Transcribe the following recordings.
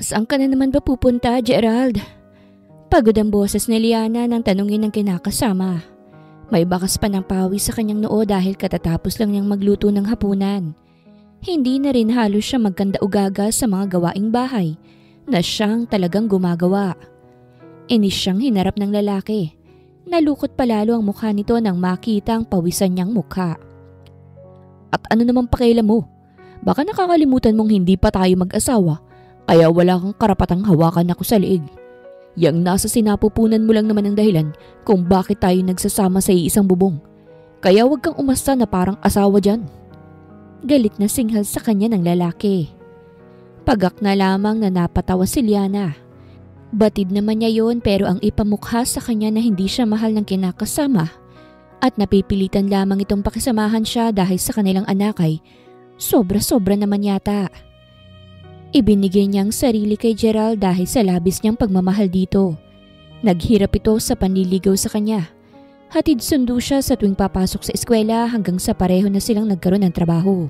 Saan ka na naman ba pupunta, Gerald? Pagod ang boses ni Liana nang tanungin ng kinakasama. May bakas pa ng pawis sa kanyang noo dahil katatapos lang niyang magluto ng hapunan. Hindi na rin halos siya magkanda-ugaga sa mga gawaing bahay na siyang talagang gumagawa. Inis siyang hinarap ng lalaki. Nalukot palalo ang mukha nito nang makita ang pawisan niyang mukha. At ano naman pakialam mo? Baka nakakalimutan mong hindi pa tayo mag-asawa kaya wala kang karapatang hawakan ako sa liig. Yang nasa sinapupunan mo lang naman ang dahilan kung bakit tayo nagsasama sa iisang bubong. Kaya huwag kang umasta na parang asawa dyan. Galit na singhal sa kanya ng lalaki. Pagak na lamang na napatawa si Liana. Batid naman niya yon pero ang ipamukha sa kanya na hindi siya mahal ng kinakasama at napipilitan lamang itong pakisamahan siya dahil sa kanilang anak ay sobra-sobra naman yata. Ibinigay niya ang sarili kay Gerald dahil sa labis niyang pagmamahal dito. Naghirap ito sa panliligaw sa kanya. Hatid sundo siya sa tuwing papasok sa eskwela hanggang sa pareho na silang nagkaroon ng trabaho.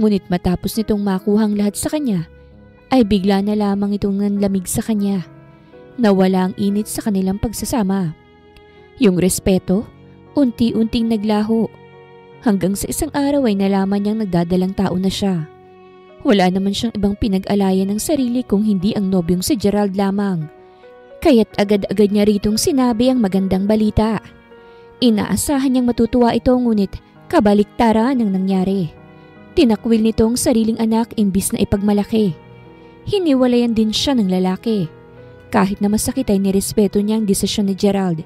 Ngunit matapos nitong makuhang lahat sa kanya, ay bigla na lamang itong nanlamig sa kanya. Nawala ang init sa kanilang pagsasama. Yung respeto, unti-unting naglaho. Hanggang sa isang araw ay nalaman niyang nagdadalang tao na siya. Wala naman siyang ibang pinag-alayan ng sarili kung hindi ang nobyong si Gerald lamang. Kaya't agad-agad niya ritong sinabi ang magandang balita. Inaasahan niyang matutuwa ito ngunit kabaliktaran ang nangyari. Tinakwil nito ang sariling anak imbis na ipagmalaki. Hiniwalayan din siya ng lalaki. Kahit na masakit ay nirespeto niya ang desisyon ni Gerald.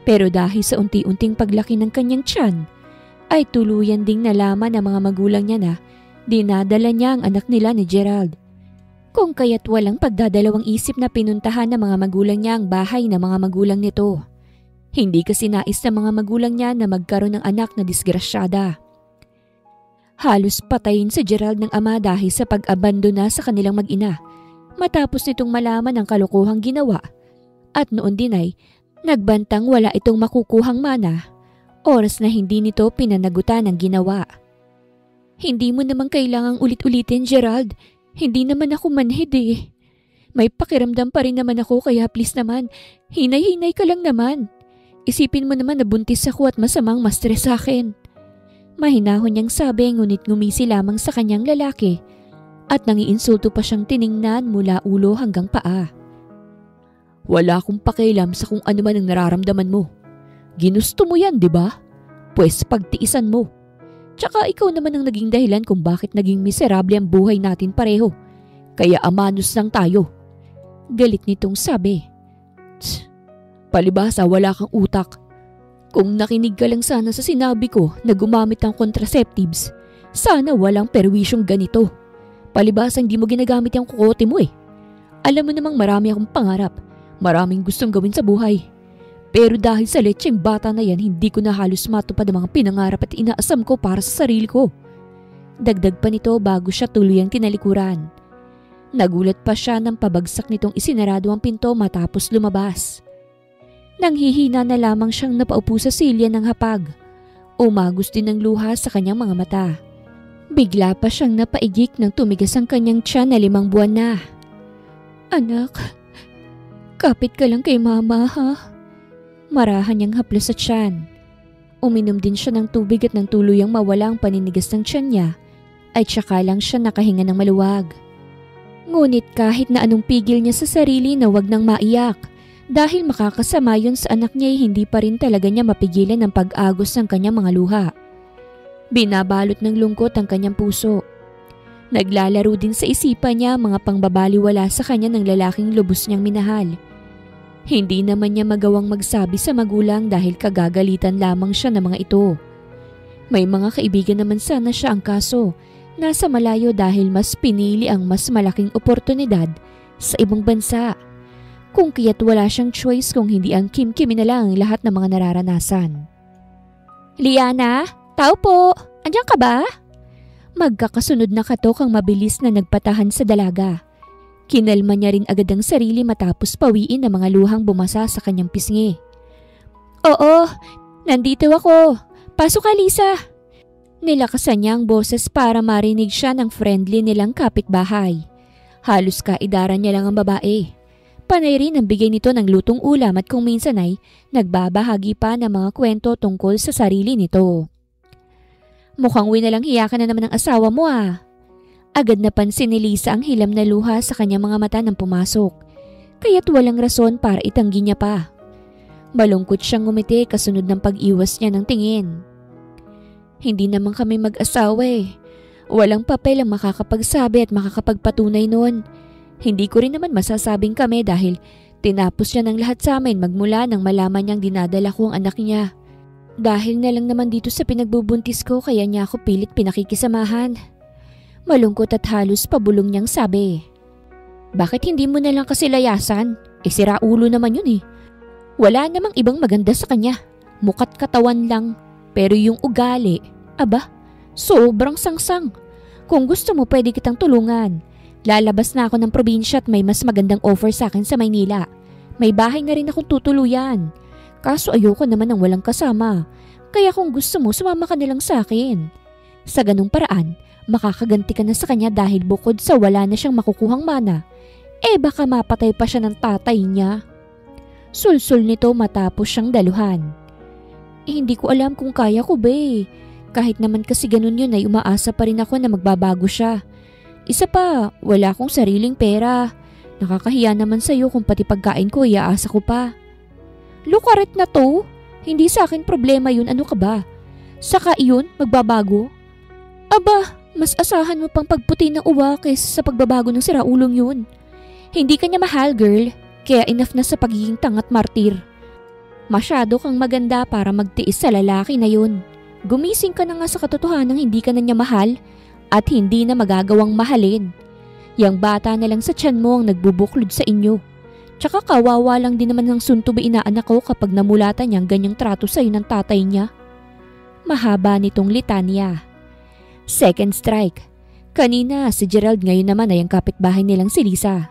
Pero dahil sa unti-unting paglaki ng kanyang tiyan, ay tuluyan ding nalaman ng mga magulang niya na dinadala niya ang anak nila ni Gerald. Kung kaya't walang pagdadalawang isip na pinuntahan ng mga magulang niya ang bahay ng mga magulang nito. Hindi kasi nais ng mga magulang niya na magkaroon ng anak na disgrasyada. Halos patayin si Gerald ng ama dahil sa pag-abandona sa kanilang mag-ina matapos nitong malaman ang kalokohang ginawa. At noon din ay nagbantang wala itong makukuhang mana, oras na hindi nito pinanagutan ang ginawa. Hindi mo naman kailangang ulit-ulitin, Gerald. Hindi naman ako manhid eh. May pakiramdam pa rin naman ako kaya please naman, hinay-hinay ka lang naman. Isipin mo naman na buntis ako at masamang ma-stress sa akin. Mahinahon niyang sabi ngunit ngumisi lamang sa kanyang lalaki at nangiinsulto pa siyang tiningnan mula ulo hanggang paa. Wala akong pakialam sa kung ano man ang nararamdaman mo. Ginusto mo yan, di ba? Pwes pagtiisan mo. Tsaka ikaw naman ang naging dahilan kung bakit naging miserable ang buhay natin pareho. Kaya amanos lang tayo. Galit nitong sabi. Tsk, palibhasa wala kang utak. Kung nakinig ka lang sana sa sinabi ko na gumamit ng contraceptives, sana walang perwisyong ganito. Palibhasa hindi mo ginagamit yung kukote mo eh. Alam mo namang marami akong pangarap. Maraming gustong gawin sa buhay. Pero dahil sa lecheng bata na yan, hindi ko na halos matupad ang mga pinangarap at inaasam ko para sa sarili ko. Dagdag pa nito bago siya tuluyang tinalikuran. Nagulat pa siya nang pabagsak nitong isinarado ang pinto matapos lumabas. Nanghihina na lamang siyang napaupo sa silya ng hapag. Umagos din ng luha sa kanyang mga mata. Bigla pa siyang napaigik nang tumigas ang kanyang tiyan na 5 buwan na. Anak, kapit ka lang kay mama ha? Marahan niyang haplos sa tiyan. Uminom din siya ng tubig at nang tuluyang mawala ang paninigas ng tiyan niya, ay tsaka lang siya nakahinga ng maluwag. Ngunit kahit na anong pigil niya sa sarili na wag nang maiyak, dahil makakasama yun sa anak niya ay hindi pa rin talaga niya mapigilan ang pag-agos ng kanyang mga luha. Binabalot ng lungkot ang kanyang puso. Naglalaro din sa isipan niya mga pangbabaliwala sa kanya ng lalaking lubos niyang minahal. Hindi naman niya magawang magsabi sa magulang dahil kagagalitan lamang siya ng mga ito. May mga kaibigan naman sana siya ang kaso, nasa malayo dahil mas pinili ang mas malaking oportunidad sa ibang bansa. Kung kaya't wala siyang choice kung hindi ang kim-kimi na lang ang lahat ng mga nararanasan. Liana, tao po, andiyan ka ba? Magkakasunod na katok ang mabilis na nagpatahan sa dalaga. Kinalma niya rin agad ang sarili matapos pawiin ang mga luhang bumasa sa kanyang pisngi. Oo, nandito ako. Pasok ka, Lisa. Nilakasan niya ang boses para marinig siya ng friendly nilang kapitbahay. Halos kaidaran niya lang ang babae. Panay rin ang bigay nito ng lutong ulam at kung minsan ay nagbabahagi pa ng mga kwento tungkol sa sarili nito. Mukhang winalang hiya ka na naman ng asawa mo ah. Agad napansin ni Lisa ang hilam na luha sa kanyang mga mata nang pumasok. Kaya't walang rason para itanggi niya pa. Malungkot siyang ngumiti kasunod ng pag-iwas niya ng tingin. Hindi naman kami mag-asawa eh. Walang papel ang makakapagsabi at makakapagpatunay noon. Hindi ko rin naman masasabing kami dahil tinapos niya ng lahat sa amin magmula nang malaman niyang dinadala ko ang anak niya. Dahil na lang naman dito sa pinagbubuntis ko kaya niya ako pilit pinakikisamahan. Malungkot at halos pabulong niyang sabi. Bakit hindi mo na lang kasi layasan? Sira ulo naman yun eh. Wala namang ibang maganda sa kanya. Mukat katawan lang. Pero yung ugali, aba, sobrang sangsang. Kung gusto mo pwede kitang tulungan. Lalabas na ako ng probinsya at may mas magandang offer sa akin sa Maynila. May bahay na rin akong tutuluyan. Kaso ayoko naman ng walang kasama. Kaya kung gusto mo, sumama ka na lang sa akin. Sa ganung paraan, makakaganti ka na sa kanya dahil bukod sa wala na siyang makukuhang mana, baka mapatay pa siya ng tatay niya. Sulsul nito matapos siyang daluhan. Hindi ko alam kung kaya ko ba eh. Kahit naman kasi ganun yun ay umaasa pa rin ako na magbabago siya. Isa pa, wala akong sariling pera. Nakakahiya naman sa'yo kung pati pagkain ko iaasa ko pa. Lukaret na to. Hindi sa akin problema yun, ano ka ba? Saka iyon, magbabago? Aba, mas asahan mo pang pagputi ng uwa kaysa sa pagbabago ng siraulong yun. Hindi ka niya mahal, girl. Kaya enough na sa pagiging tangat martir. Masyado kang maganda para magtiis sa lalaki na yun. Gumising ka na nga sa katotohanang hindi ka na niya mahal at hindi na magagawang mahalin. Yang bata na lang sa tiyan mo ang nagbubuklod sa inyo. Tsaka kawawa lang din naman ng suntubi inaanak ko kapag namulatan niyang ganyang trato sa'yo ng tatay niya. Mahaba nitong litanya. Second strike. Kanina si Gerald, ngayon naman ay ang kapitbahay nilang si Lisa.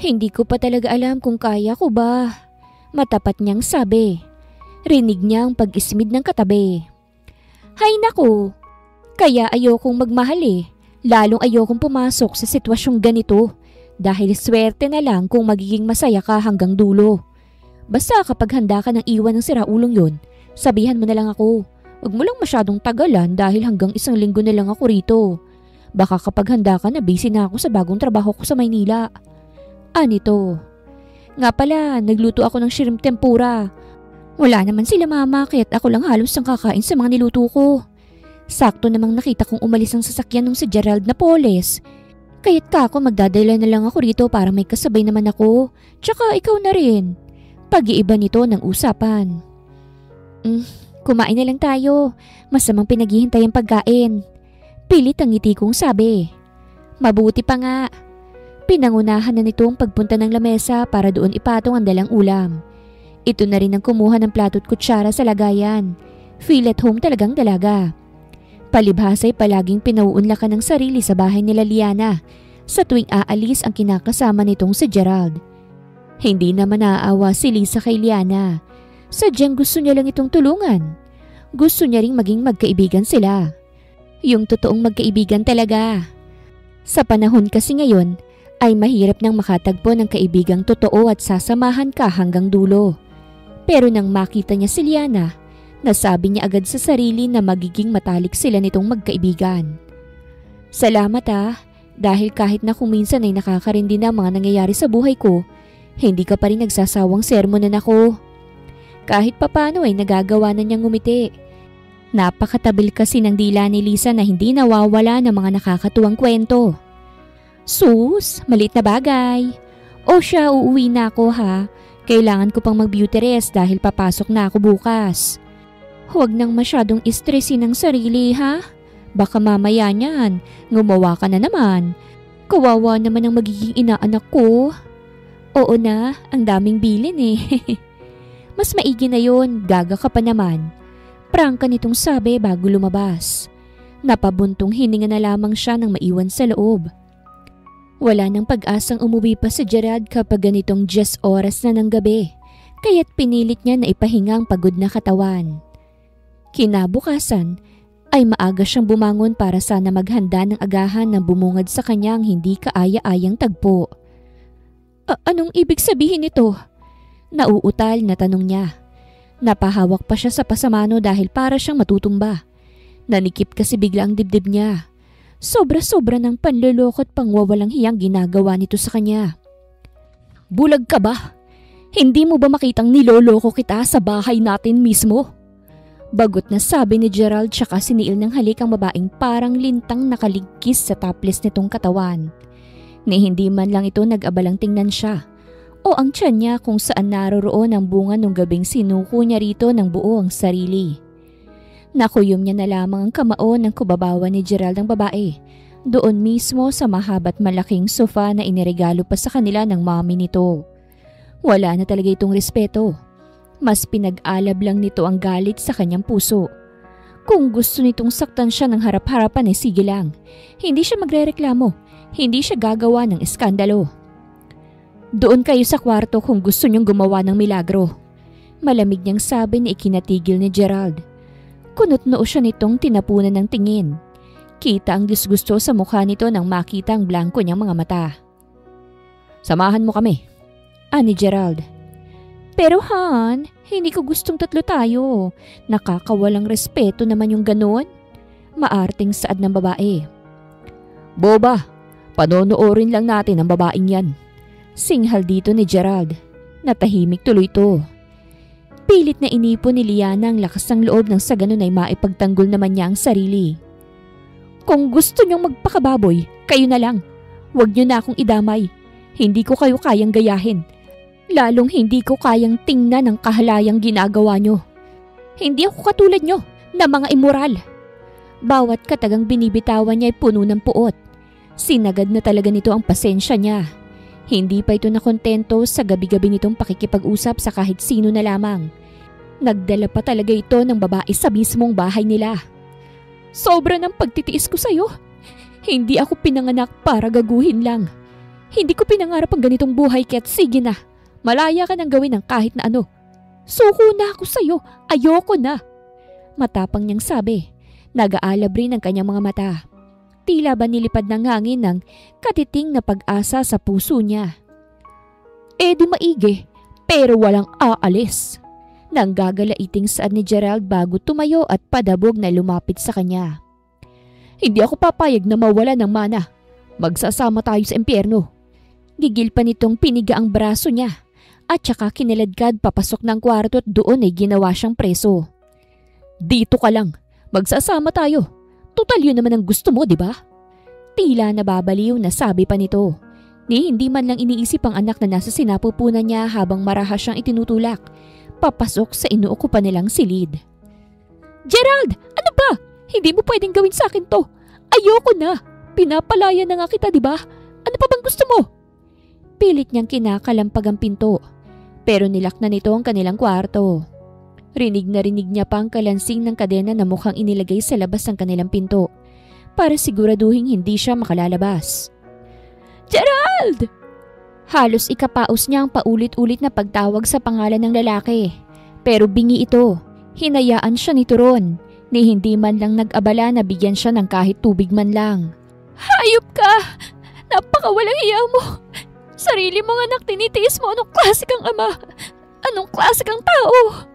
Hindi ko pa talaga alam kung kaya ko ba. Matapat niyang sabi. Rinig niya ang pag-ismid ng katabi. Hay nako, kaya ayokong magmahal eh. Lalong ayokong pumasok sa sitwasyong ganito. Dahil swerte na lang kung magiging masaya ka hanggang dulo. Basta kapag handa ka ng iwan ng siraulong yun, sabihan mo na lang ako. Huwag mo lang masyadong tagalan dahil hanggang 1 linggo na lang ako rito. Baka kapag handa ka na busy na ako sa bagong trabaho ko sa Maynila. Anito? Nga pala, nagluto ako ng shrimp tempura. Wala naman sila mama kaya't ako lang halos ang kakain sa mga niluto ko. Sakto namang nakita kong umalis ang sasakyan ng si Gerald na Poles. Kaya't kako magdadala na lang ako rito para may kasabay naman ako. Tsaka ikaw na rin. Pag-iiba nito ng usapan. Kumain na lang tayo. Masamang pinaghihintay ang pagkain. Pilit ang ngiti kong sabi. Mabuti pa nga. Pinangunahan na nito ang pagpunta ng lamesa para doon ipatong ang dalang ulam. Ito na rin ang kumuha ng plato at kutsara sa lagayan. Feel at home talagang dalaga. Palibhasa'y palaging pinauunlakan ng sarili sa bahay nila Liana sa tuwing aalis ang kinakasama nitong si Gerald. Hindi naman naaawa si Lisa kay Liana. Sadyang gusto niya lang itong tulungan. Gusto niya ring maging magkaibigan sila. Yung totoong magkaibigan talaga. Sa panahon kasi ngayon, ay mahirap nang makatagpo ng kaibigang totoo at sasamahan ka hanggang dulo. Pero nang makita niya si Liana, nasabi niya agad sa sarili na magiging matalik sila nitong magkaibigan. Salamat dahil kahit na kung minsan ay nakakarindi na mga nangyayari sa buhay ko, hindi ka pa rin nagsasawang sermonan ako. Kahit papano ay nagagawa na niyang ngumiti. Napakatabil kasi ng dila ni Lisa na hindi nawawala ng mga nakakatuwang kwento. Sus, maliit na bagay. O siya, uuwi na ako ha. Kailangan ko pang mag-beauty rest dahil papasok na ako bukas. Huwag nang masyadong istresin ang sarili ha. Baka mamaya niyan, gumawa ka na naman. Kawawa naman ang magiging inaanak ko. Oo na, ang daming bilin eh. Mas maigi na yon, gaga ka pa naman. Prangka nitong sabi bago lumabas. Napabuntong hininga na lamang siya nang maiwan sa loob. Wala nang pag-asang umuwi pa si Gerald kapag ganitong 10 oras na ng gabi, kaya't pinilit niya na ipahinga ang pagod na katawan. Kinabukasan ay maaga siyang bumangon para sana maghanda ng agahan na bumungad sa kanyang hindi kaaya-ayang tagpo. Anong ibig sabihin nito? Nauutal na tanong niya. Napahawak pa siya sa pasamano dahil para siyang matutumba. Nanikip kasi bigla ang dibdib niya. Sobra-sobra ng panlulokot pangwawalang hiyang ginagawa nito sa kanya. Bulag ka ba? Hindi mo ba makitang niloloko kita sa bahay natin mismo? Bagot na sabi ni Gerald tsaka siniil ng halik ang babaeng parang lintang nakaligkis sa topless nitong katawan. Ni hindi man lang ito nag-abalang tingnan siya o ang tiyan niya kung saan naroroon ang bunga nung gabing sinuko niya rito ng buo ang sarili. Nakuyom niya na lamang ang kamao ng kubabawa ni Gerald ang babae doon mismo sa mahaba't malaking sofa na iniregalo pa sa kanila ng mami nito. Wala na talaga itong respeto. Mas pinag-alab lang nito ang galit sa kanyang puso. Kung gusto nitong saktan siya ng harap-harapan ay sige lang. Hindi siya magrereklamo. Hindi siya gagawa ng eskandalo. Doon kayo sa kwarto kung gusto niyong gumawa ng milagro. Malamig niyang sabi na ikinatigil ni Gerald. Kunot-noo siya nitong tinapunan ng tingin. Kita ang disgusto sa mukha nito nang makita ang blanko niyang mga mata. Samahan mo kami, ani Gerald. Pero Han, hindi ko gustong tatlo tayo. Nakakawalang respeto naman yung ganon. Maarting saad ng babae. Boba, panonoorin lang natin ang babaeng yan. Singhal dito ni Gerald. Natahimik tuloy ito. Pilit na inipon ni Liana ang lakas ng loob nang sa ganon ay maipagtanggol naman niya ang sarili. Kung gusto niyong magpakababoy, kayo na lang. Huwag niyo na akong idamay. Hindi ko kayo kayang gayahin. Lalong hindi ko kayang tingnan ang kahalayang ginagawa niyo. Hindi ako katulad niyo na mga immoral. Bawat katagang binibitawan niya ay puno ng puot. Sinagad na talaga nito ang pasensya niya. Hindi pa ito nakontento sa gabi-gabi nitong pakikipag-usap sa kahit sino na lamang. Nagdala pa talaga ito ng babae sa mismong bahay nila. Sobra ng pagtitiis ko sa'yo. Hindi ako pinanganak para gaguhin lang. Hindi ko pinangarap ang ganitong buhay kaya't sige na. Malaya ka nang gawin ng kahit na ano. Suko na ako sa'yo. Ayoko na. Matapang niyang sabi. Nag-aalab rin ang kanyang mga mata. Tila ba nilipad ng hangin ng katiting na pag-asa sa puso niya. Di maigi, pero walang aalis. Nang gagalaiting saad ni Gerald bago tumayo at padabog na lumapit sa kanya. Hindi ako papayag na mawala ng mana. Magsasama tayo sa impyerno. Gigil pa nitong piniga ang braso niya at saka kiniladkad papasok ng kwarto at doon ay ginawa siyang preso. Dito ka lang. Magsasama tayo. Total yun naman ang gusto mo, di ba? Tila nababaliw na sabi pa nito. Ni hindi man lang iniisip ang anak na nasa sinapupunan niya habang marahas siyang itinutulak. Papasok sa inuukupan nilang silid. Gerald! Ano ba? Hindi mo pwedeng gawin sa akin to. Ayoko na. Pinapalaya na nga kita, di ba? Ano pa bang gusto mo? Pilit niyang kinakalampag ang pinto. Pero nilak na nito ang kanilang kwarto. Rinig na rinig niya pa ang kalansing ng kadena na mukhang inilagay sa labas ng kanilang pinto para siguraduhin hindi siya makalalabas. Gerald! Halos ikapaos niya ang paulit-ulit na pagtawag sa pangalan ng lalaki. Pero bingi ito. Hinayaan siya ni Turon. Ni hindi man lang nag-abala na bigyan siya ng kahit tubig man lang. Hayop ka! Napakawalang hiya mo! Sarili mong anak tinitiis mo. Anong klase kang ama? Anong klase kang tao?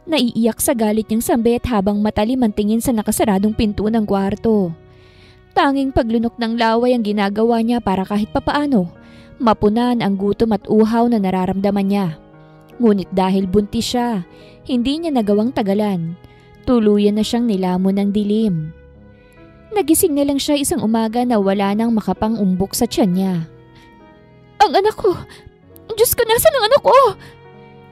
Naiiyak sa galit niyang sambit habang matalim ang tingin sa nakasaradong pinto ng kwarto. Tanging paglunok ng laway ang ginagawa niya para kahit papaano mapunan ang gutom at uhaw na nararamdaman niya. Ngunit dahil buntis siya, hindi niya nagawang tagalan. Tuluyan na siyang nilamon ng dilim. Nagising na lang siya isang umaga na wala nang makapang-umbok sa tiyan niya. Ang anak ko! Diyos ko, nasan ang anak ko?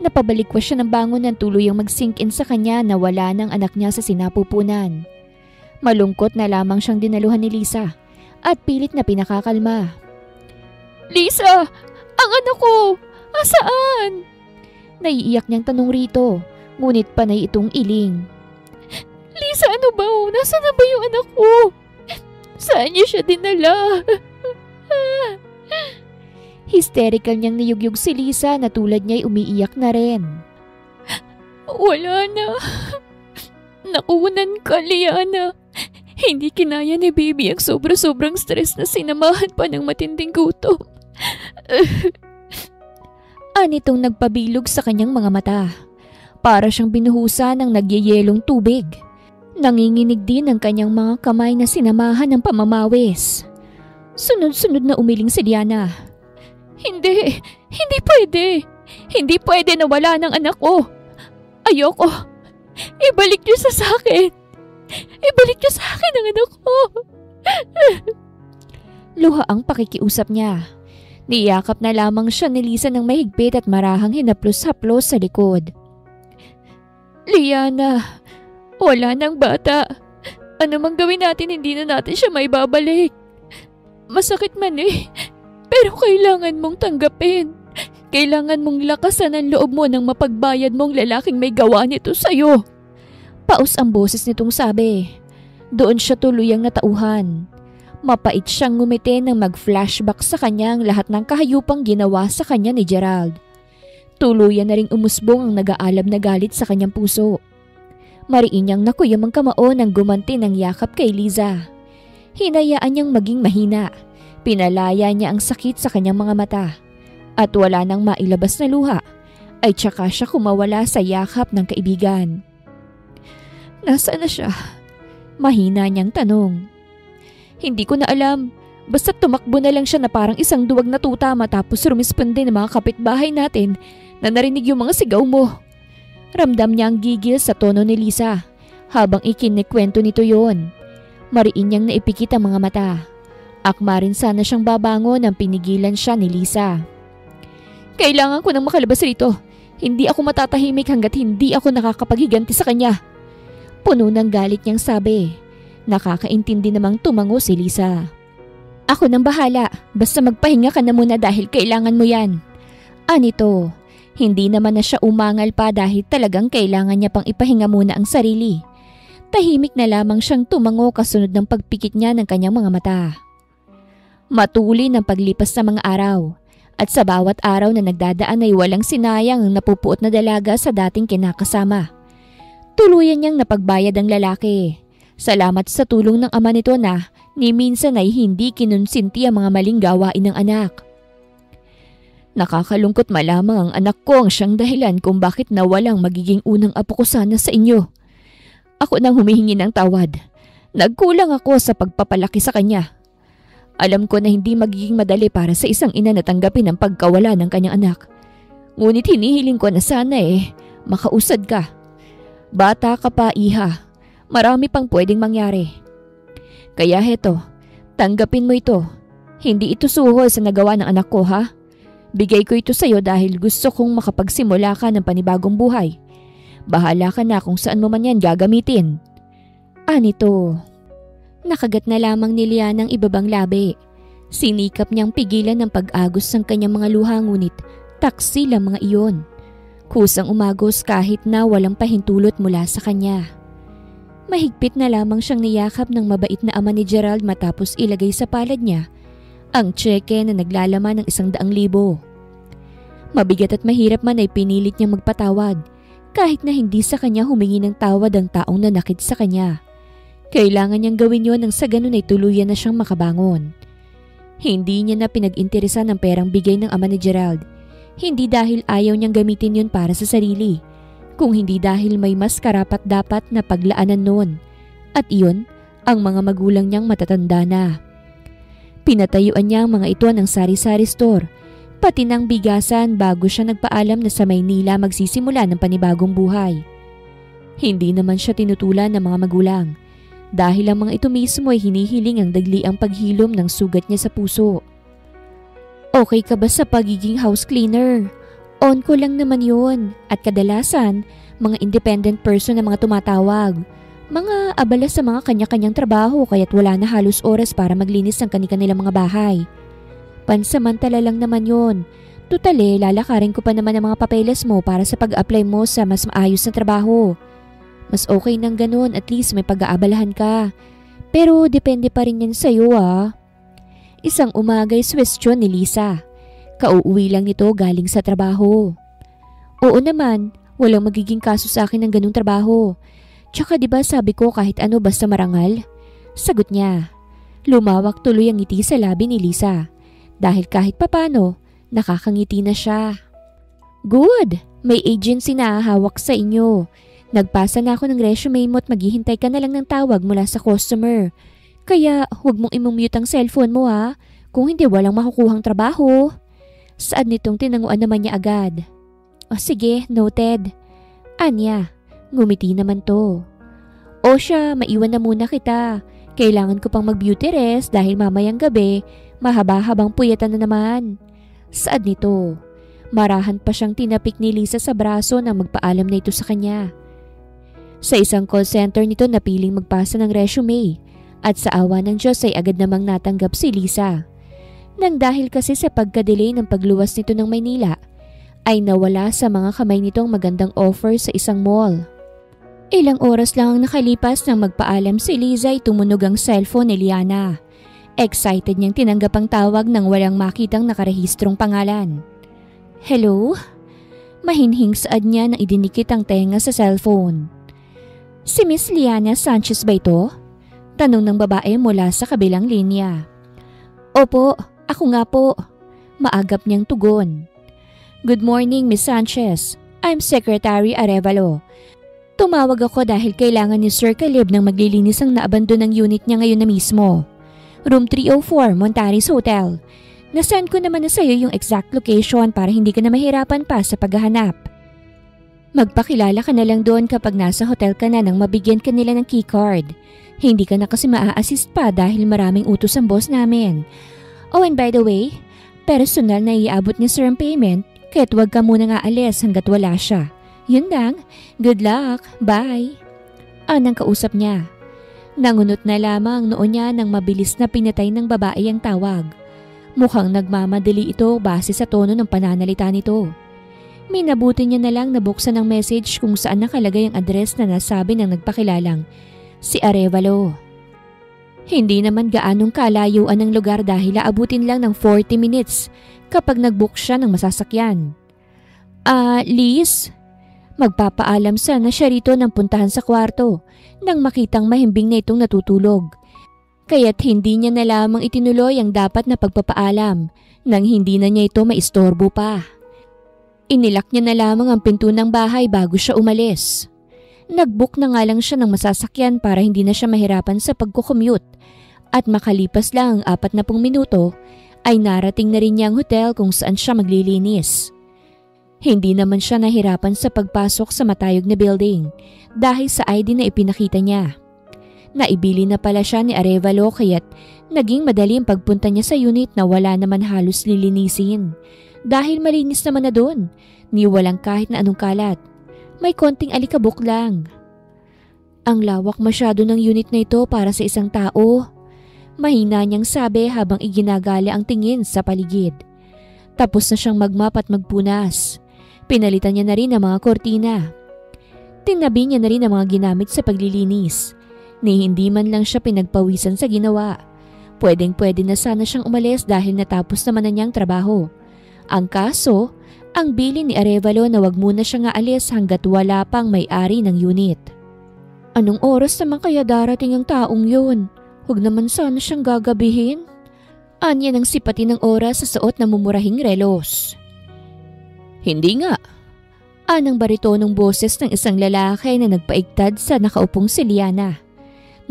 Napabalikwas siya ng bangon ng tuluyang mag-sink in sa kanya na wala ng anak niya sa sinapupunan. Malungkot na lamang siyang dinaluhan ni Lisa at pilit na pinakakalma. Lisa! Ang anak ko! Asaan? Naiiyak niyang tanong rito, ngunit panay itong iling. Lisa, ano ba? Nasaan na ba yung anak ko? Saan niya siya dinala? Hysterical niyang niyugyug si Lisa na tulad niya'y umiiyak na rin. Wala na. Nakunan ka, Liana. Hindi kinaya ni baby ang sobra-sobrang stress na sinamahan pa ng matinding gutom. Anitong nagpabilog sa kanyang mga mata. Para siyang binuhusan ng nagyayelong tubig. Nanginginig din ang kanyang mga kamay na sinamahan ng pamamawis. Sunod-sunod na umiling si Liana. Hindi pwede. Hindi pwede na wala ng anak ko. Ayoko. Ibalik niyo sa akin. Ibalik niyo sa akin ang anak ko. Luha ang pakikiusap niya. Niyakap na lamang siya ni Lisa ng mahigpit at marahang hinaplos-haplos sa likod. Liana, wala nang bata. Ano mang gawin natin, hindi na natin siya maibabalik. Masakit man pero kailangan mong tanggapin. Kailangan mong lakasan ang loob mo nang mapagbayad mong lalaking may gawa nito sa'yo. Paus ang boses nitong sabi. Doon siya tuluyang natauhan. Mapait siyang ngumiti nang mag-flashback sa kanya ang lahat ng kahayupang ginawa sa kanya ni Gerald. Tuluyan na ring umusbong ang nag-aalab na galit sa kanyang puso. Mariin niyang nakuyam ang kamao nang gumanti ng yakap kay Liza. Hinayaan niyang maging mahina. Pinalaya niya ang sakit sa kanyang mga mata. At wala nang mailabas na luha, ay tsaka siya kumawala sa yakap ng kaibigan. Nasaan na siya? Mahina niyang tanong. Hindi ko na alam. Basta tumakbo na lang siya na parang isang duwag na tuta matapos rumisponde ng mga kapitbahay natin na narinig yung mga sigaw mo. Ramdam niya ang gigil sa tono ni Lisa habang ikinikwento nito yon. Mariin niyang naipikit ang mga mata. Akma rin sana siyang babangon nang pinigilan siya ni Lisa. Kailangan ko nang makalabas rito. Hindi ako matatahimik hanggat hindi ako nakakapaghiganti sa kanya. Puno ng galit niyang sabi. Nakakaintindi namang tumango si Lisa. Ako nang bahala. Basta magpahinga ka na muna dahil kailangan mo yan. Anito, hindi naman na siya umangal pa dahil talagang kailangan niya pang ipahinga muna ang sarili. Tahimik na lamang siyang tumango kasunod ng pagpikit niya ng kanyang mga mata. Matuli ng paglipas ng mga araw. At sa bawat araw na nagdadaan ay walang sinayang ang napupuot na dalaga sa dating kinakasama. Tuluyan niyang napagbayad ang lalaki. Salamat sa tulong ng ama nito na ni minsan ay hindi kinonsinti ang mga maling gawain ng anak. Nakakalungkot malamang ang anak ko ang siyang dahilan kung bakit nawalang magiging unang apo ko sana sa inyo. Ako nang humihingi ng tawad. Nagkulang ako sa pagpapalaki sa kanya. Alam ko na hindi magiging madali para sa isang ina na tanggapin ang pagkawala ng kanyang anak. Ngunit hinihiling ko na sana makausad ka. Bata ka pa, iha. Marami pang pwedeng mangyari. Kaya heto, tanggapin mo ito. Hindi ito suhol sa nagawa ng anak ko, ha? Bigay ko ito sa'yo dahil gusto kong makapagsimula ka ng panibagong buhay. Bahala ka na kung saan mo man yan gagamitin. Anito. Nakagat na lamang ni Liana ang ibabang labi. Sinikap niyang pigilan ng pag-agos ng kanyang mga luha ngunit taksi lang mga iyon. Kusang umagos kahit na walang pahintulot mula sa kanya. Mahigpit na lamang siyang niyakap ng mabait na ama ni Gerald matapos ilagay sa palad niya ang tseke na naglalaman ng 100,000. Mabigat at mahirap man ay pinilit niyang magpatawad kahit na hindi sa kanya humingi ng tawad ang taong nanakit sa kanya. Kailangan niyang gawin yon nang sa ganun ay tuluyan na siyang makabangon. Hindi niya na pinag-interesan ang perang bigay ng ama ni Gerald. Hindi dahil ayaw niyang gamitin yon para sa sarili, kung hindi dahil may mas karapat-dapat na paglaanan noon. At iyon, ang mga magulang niyang matatanda na. Pinatayuan niya ang mga ito ng sari-sari store, pati ng bigasan bago siya nagpaalam na sa Maynila magsisimula ng panibagong buhay. Hindi naman siya tinutulan ng mga magulang. Dahil ang mga ito mismo ay hinihiling ang dagliang paghilom ng sugat niya sa puso. Okay ka ba sa pagiging house cleaner? On ko lang naman yun. At kadalasan, mga independent person na mga tumatawag. Mga abala sa mga kanya-kanyang trabaho kaya't wala na halos oras para maglinis ng kanilang mga bahay. Pansamantala lang naman yun. Tutale, lalakarin ko pa naman ang mga papeles mo para sa pag-apply mo sa mas maayos na trabaho. Mas okay nang ganun, at least may pag-aabalahan ka. Pero depende pa rin yan sa'yo Isang umagay suwestyon ni Lisa. Kauuwi lang nito galing sa trabaho. Oo naman, walang magiging kaso sa akin ng ganung trabaho. Tsaka diba sabi ko kahit ano basta marangal? Sagot niya. Lumawak tuloy ang ngiti sa labi ni Lisa dahil kahit papano nakakangiti na siya. Good! May agency na hawak sa inyo. Nagpasa na ako ng resume mo at maghihintay ka na lang ng tawag mula sa customer. Kaya huwag mong imumute ang cellphone mo ha, kung hindi walang makukuhang trabaho. Saad nitong tinanguan naman niya agad. O sige, noted. Anya, ngumiti naman to. O siya, maiwan na muna kita. Kailangan ko pang mag-beauty rest dahil mamayang gabi, mahaba-habang puyatan na naman. Saad nito. Marahan pa siyang tinapik ni Lisa sa braso nang magpaalam na ito sa kanya. Sa isang call center nito napiling magpasa ng resume at sa awa ng Diyos ay agad namang natanggap si Lisa. Nang dahil kasi sa pagkadelay ng pagluwas nito ng Maynila, ay nawala sa mga kamay nitong magandang offer sa isang mall. Ilang oras lang ang nakalipas nang magpaalam si Liza ay tumunog ang cellphone ni Liana. Excited niyang tinanggap ang tawag nang walang makitang nakarehistrong pangalan. Hello? Mahinhing saad niya nang idinikit ang tenga sa cellphone. Si Miss Liana Sanchez ba ito? Tanong ng babae mula sa kabilang linya. Opo, ako nga po. Maagap niyang tugon. Good morning, Miss Sanchez. I'm Secretary Arevalo. Tumawag ako dahil kailangan ni Sir Caleb ng maglilinis ang naabandon ng unit niya ngayon na mismo. Room 304, Montaris Hotel. Nasend ko naman na sa'yo yung exact location para hindi ka na mahirapan pa sa paghahanap. Magpakilala ka na lang doon kapag nasa hotel ka na nang mabigyan ka nila ng keycard. Hindi ka na kasi maa-assist pa dahil maraming utos ang boss namin. Oh, and by the way, personal na iabot ni Sir ang payment. Kaya't huwag ka muna nga alis hanggat wala siya. Yun lang. Good luck. Bye. Anang kausap niya. Nangunot na lamang noon niya nang mabilis na pinatay ng babae ang tawag. Mukhang nagmamadali ito base sa tono ng pananalita nito. Minabuti niya na lang nabuksan ang message kung saan nakalagay ang address na nasabi ng nagpakilalang si Arevalo. Hindi naman gaanong kalayuan ng lugar dahil aabutin lang ng 40 minutes kapag nag-book siya ng masasakyan. Liz? Magpapaalam sana siya rito ng puntahan sa kwarto nang makitang mahimbing na itong natutulog. Kaya't hindi niya na lamang itinuloy ang dapat na pagpapaalam nang hindi na niya ito maistorbo pa. Inilak niya na lamang ang pinto ng bahay bago siya umalis. Nag-book na nga lang siya ng masasakyan para hindi na siya mahirapan sa pagkukommute at makalipas lang ang 40 minuto ay narating na rin niya ang hotel kung saan siya maglilinis. Hindi naman siya nahirapan sa pagpasok sa matayog na building dahil sa ID na ipinakita niya. Naibili na pala siya ni Arevalo kaya't naging madali ang pagpunta niya sa unit na wala naman halos lilinisin. Dahil malinis naman na doon, ni walang kahit na anong kalat. May konting alikabok lang. Ang lawak masyado ng unit na ito para sa isang tao. Mahina niyang sabi habang iginagala ang tingin sa paligid. Tapos na siyang magmap at magpunas. Pinalitan niya na rin ang mga kortina. Tinabi niya na rin ang mga ginamit sa paglilinis. Ni hindi man lang siya pinagpawisan sa ginawa. Pwedeng-pwede na sana siyang umalis dahil natapos naman na niyang trabaho. Ang kaso, ang bilin ni Arevalo na wag muna siya nga alis hanggat wala pang may-ari ng unit. Anong oras naman kaya darating ang taong yun? Huwag naman sana siyang gagabihin. Anya ng sipatin ng oras sa suot na mumurahing relos. Hindi nga. Anang baritonong boses ng isang lalaki na nagpaigtad sa nakaupong si Liana.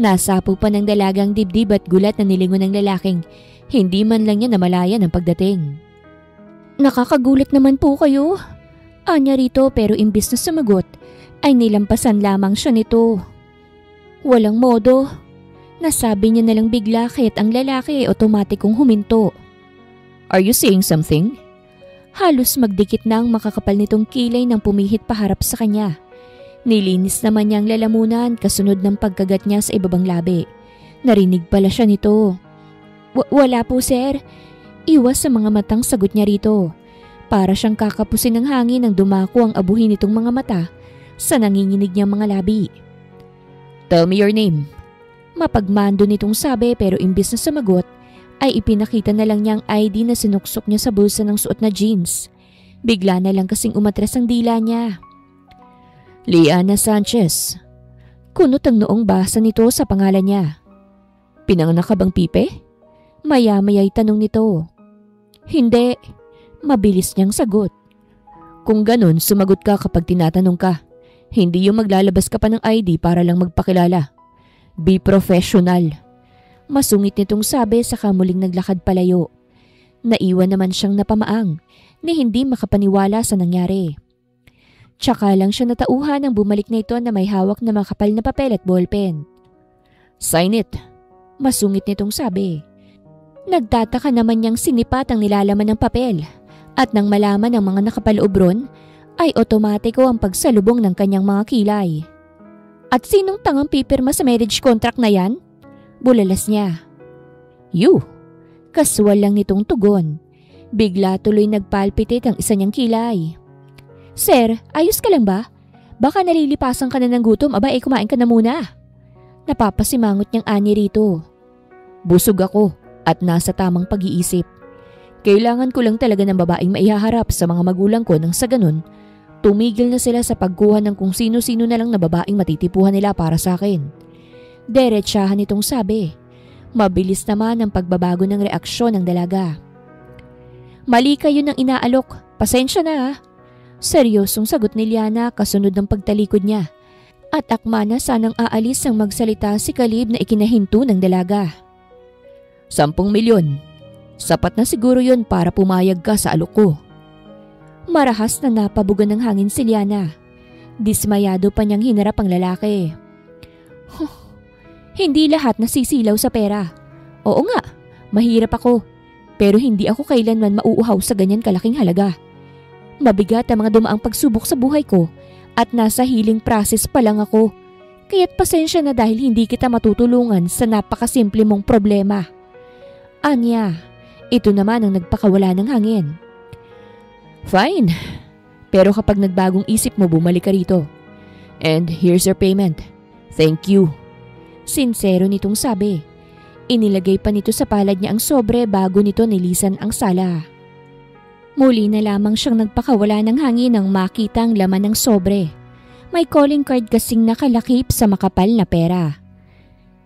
Nasapo pa ng dalagang dibdib at gulat na nilingon ng lalaking hindi man lang niya namalayan ang pagdating. Nakakagulat naman po kayo. Anya rito pero imbis na sumagot ay nilampasan lamang siya nito. Walang modo. Nasabi niya na lang bigla kaya't ang lalaki ay otomatikong huminto. Are you saying something? Halos magdikit na ang makakapal nitong kilay nang pumihit paharap sa kanya. Nilinis naman niya ang lalamunan kasunod ng pagkagat niya sa ibabang labi. Narinig pala siya nito. Wala po sir. Iwas sa mga matang sagot niya rito. Para siyang kakapusin ng hangin nang dumako ang abuhin nitong mga mata sa nanginginig niyang mga labi. Tell me your name. Mapagmando nitong sabi pero imbis na sumagot ay ipinakita na lang niyang ID na sinuksok niya sa bulsa ng suot na jeans. Bigla na lang kasing umatras ang dila niya. Liana Sanchez. Kunot ang noong basa nito sa pangalan niya. Pinanganak ka bang Pipe? Maya-maya'y tanong nito. Hindi, mabilis niyang sagot. Kung ganun, sumagot ka kapag tinatanong ka. Hindi yung maglalabas ka pa ng ID para lang magpakilala. Be professional. Masungit nitong sabi saka muling naglakad palayo. Naiwan naman siyang napamaang na hindi makapaniwala sa nangyari. Tsaka lang siya natauhan nang bumalik na ito na may hawak na makapal na papel at ballpen. Sign it. Masungit nitong sabi. Nagtataka naman niyang sinipat ang nilalaman ng papel at nang malaman ng mga nakapaloob ron ay otomatiko ang pagsalubong ng kanyang mga kilay. At sinong tangang pipirma sa marriage contract na yan? Bulalas niya. You! Kaswal lang nitong tugon. Bigla tuloy nagpalpitate ang isa niyang kilay. Sir, ayos ka lang ba? Baka nalilipasan ka na ng gutom, aba kumain ka na muna. Napapasimangot niyang ani rito. Busog ako at nasa tamang pag-iisip. Kailangan ko lang talaga ng babaeng maihaharap sa mga magulang ko nang sa ganun, tumigil na sila sa pagkuha ng kung sino-sino na lang na babaeng matitipuhan nila para sa akin. Derechahan itong sabi. Mabilis naman ang pagbabago ng reaksyon ng dalaga. Mali kayo ng inaalok. Pasensya na ha. Seryosong sagot ni Liana kasunod ng pagtalikod niya. At akma na sanang aalis ang magsalita si Kalib na ikinahinto ng dalaga. 10 milyon. Sapat na siguro yun para pumayag ka sa alok ko. Marahas na napabugan ng hangin si Liana. Dismayado pa niyang hinarap ang lalaki. Hindi lahat nasisilaw sa pera. Oo nga, mahirap ako. Pero hindi ako kailanman mauuhaw sa ganyan kalaking halaga. Mabigat ang mga dumaang pagsubok sa buhay ko at nasa healing process pa lang ako. Kaya't pasensya na dahil hindi kita matutulungan sa napakasimple mong problema. Anya, ito naman ang nagpakawala ng hangin. Fine, pero kapag nagbagong isip mo bumalik ka rito. And here's your payment. Thank you. Sinsero nitong sabi. Inilagay pa nito sa palad niya ang sobre bago nito nilisan ang sala. Muli na lamang siyang nagpakawala ng hangin nang makita ang laman ng sobre. May calling card kasing nakalakip sa makapal na pera.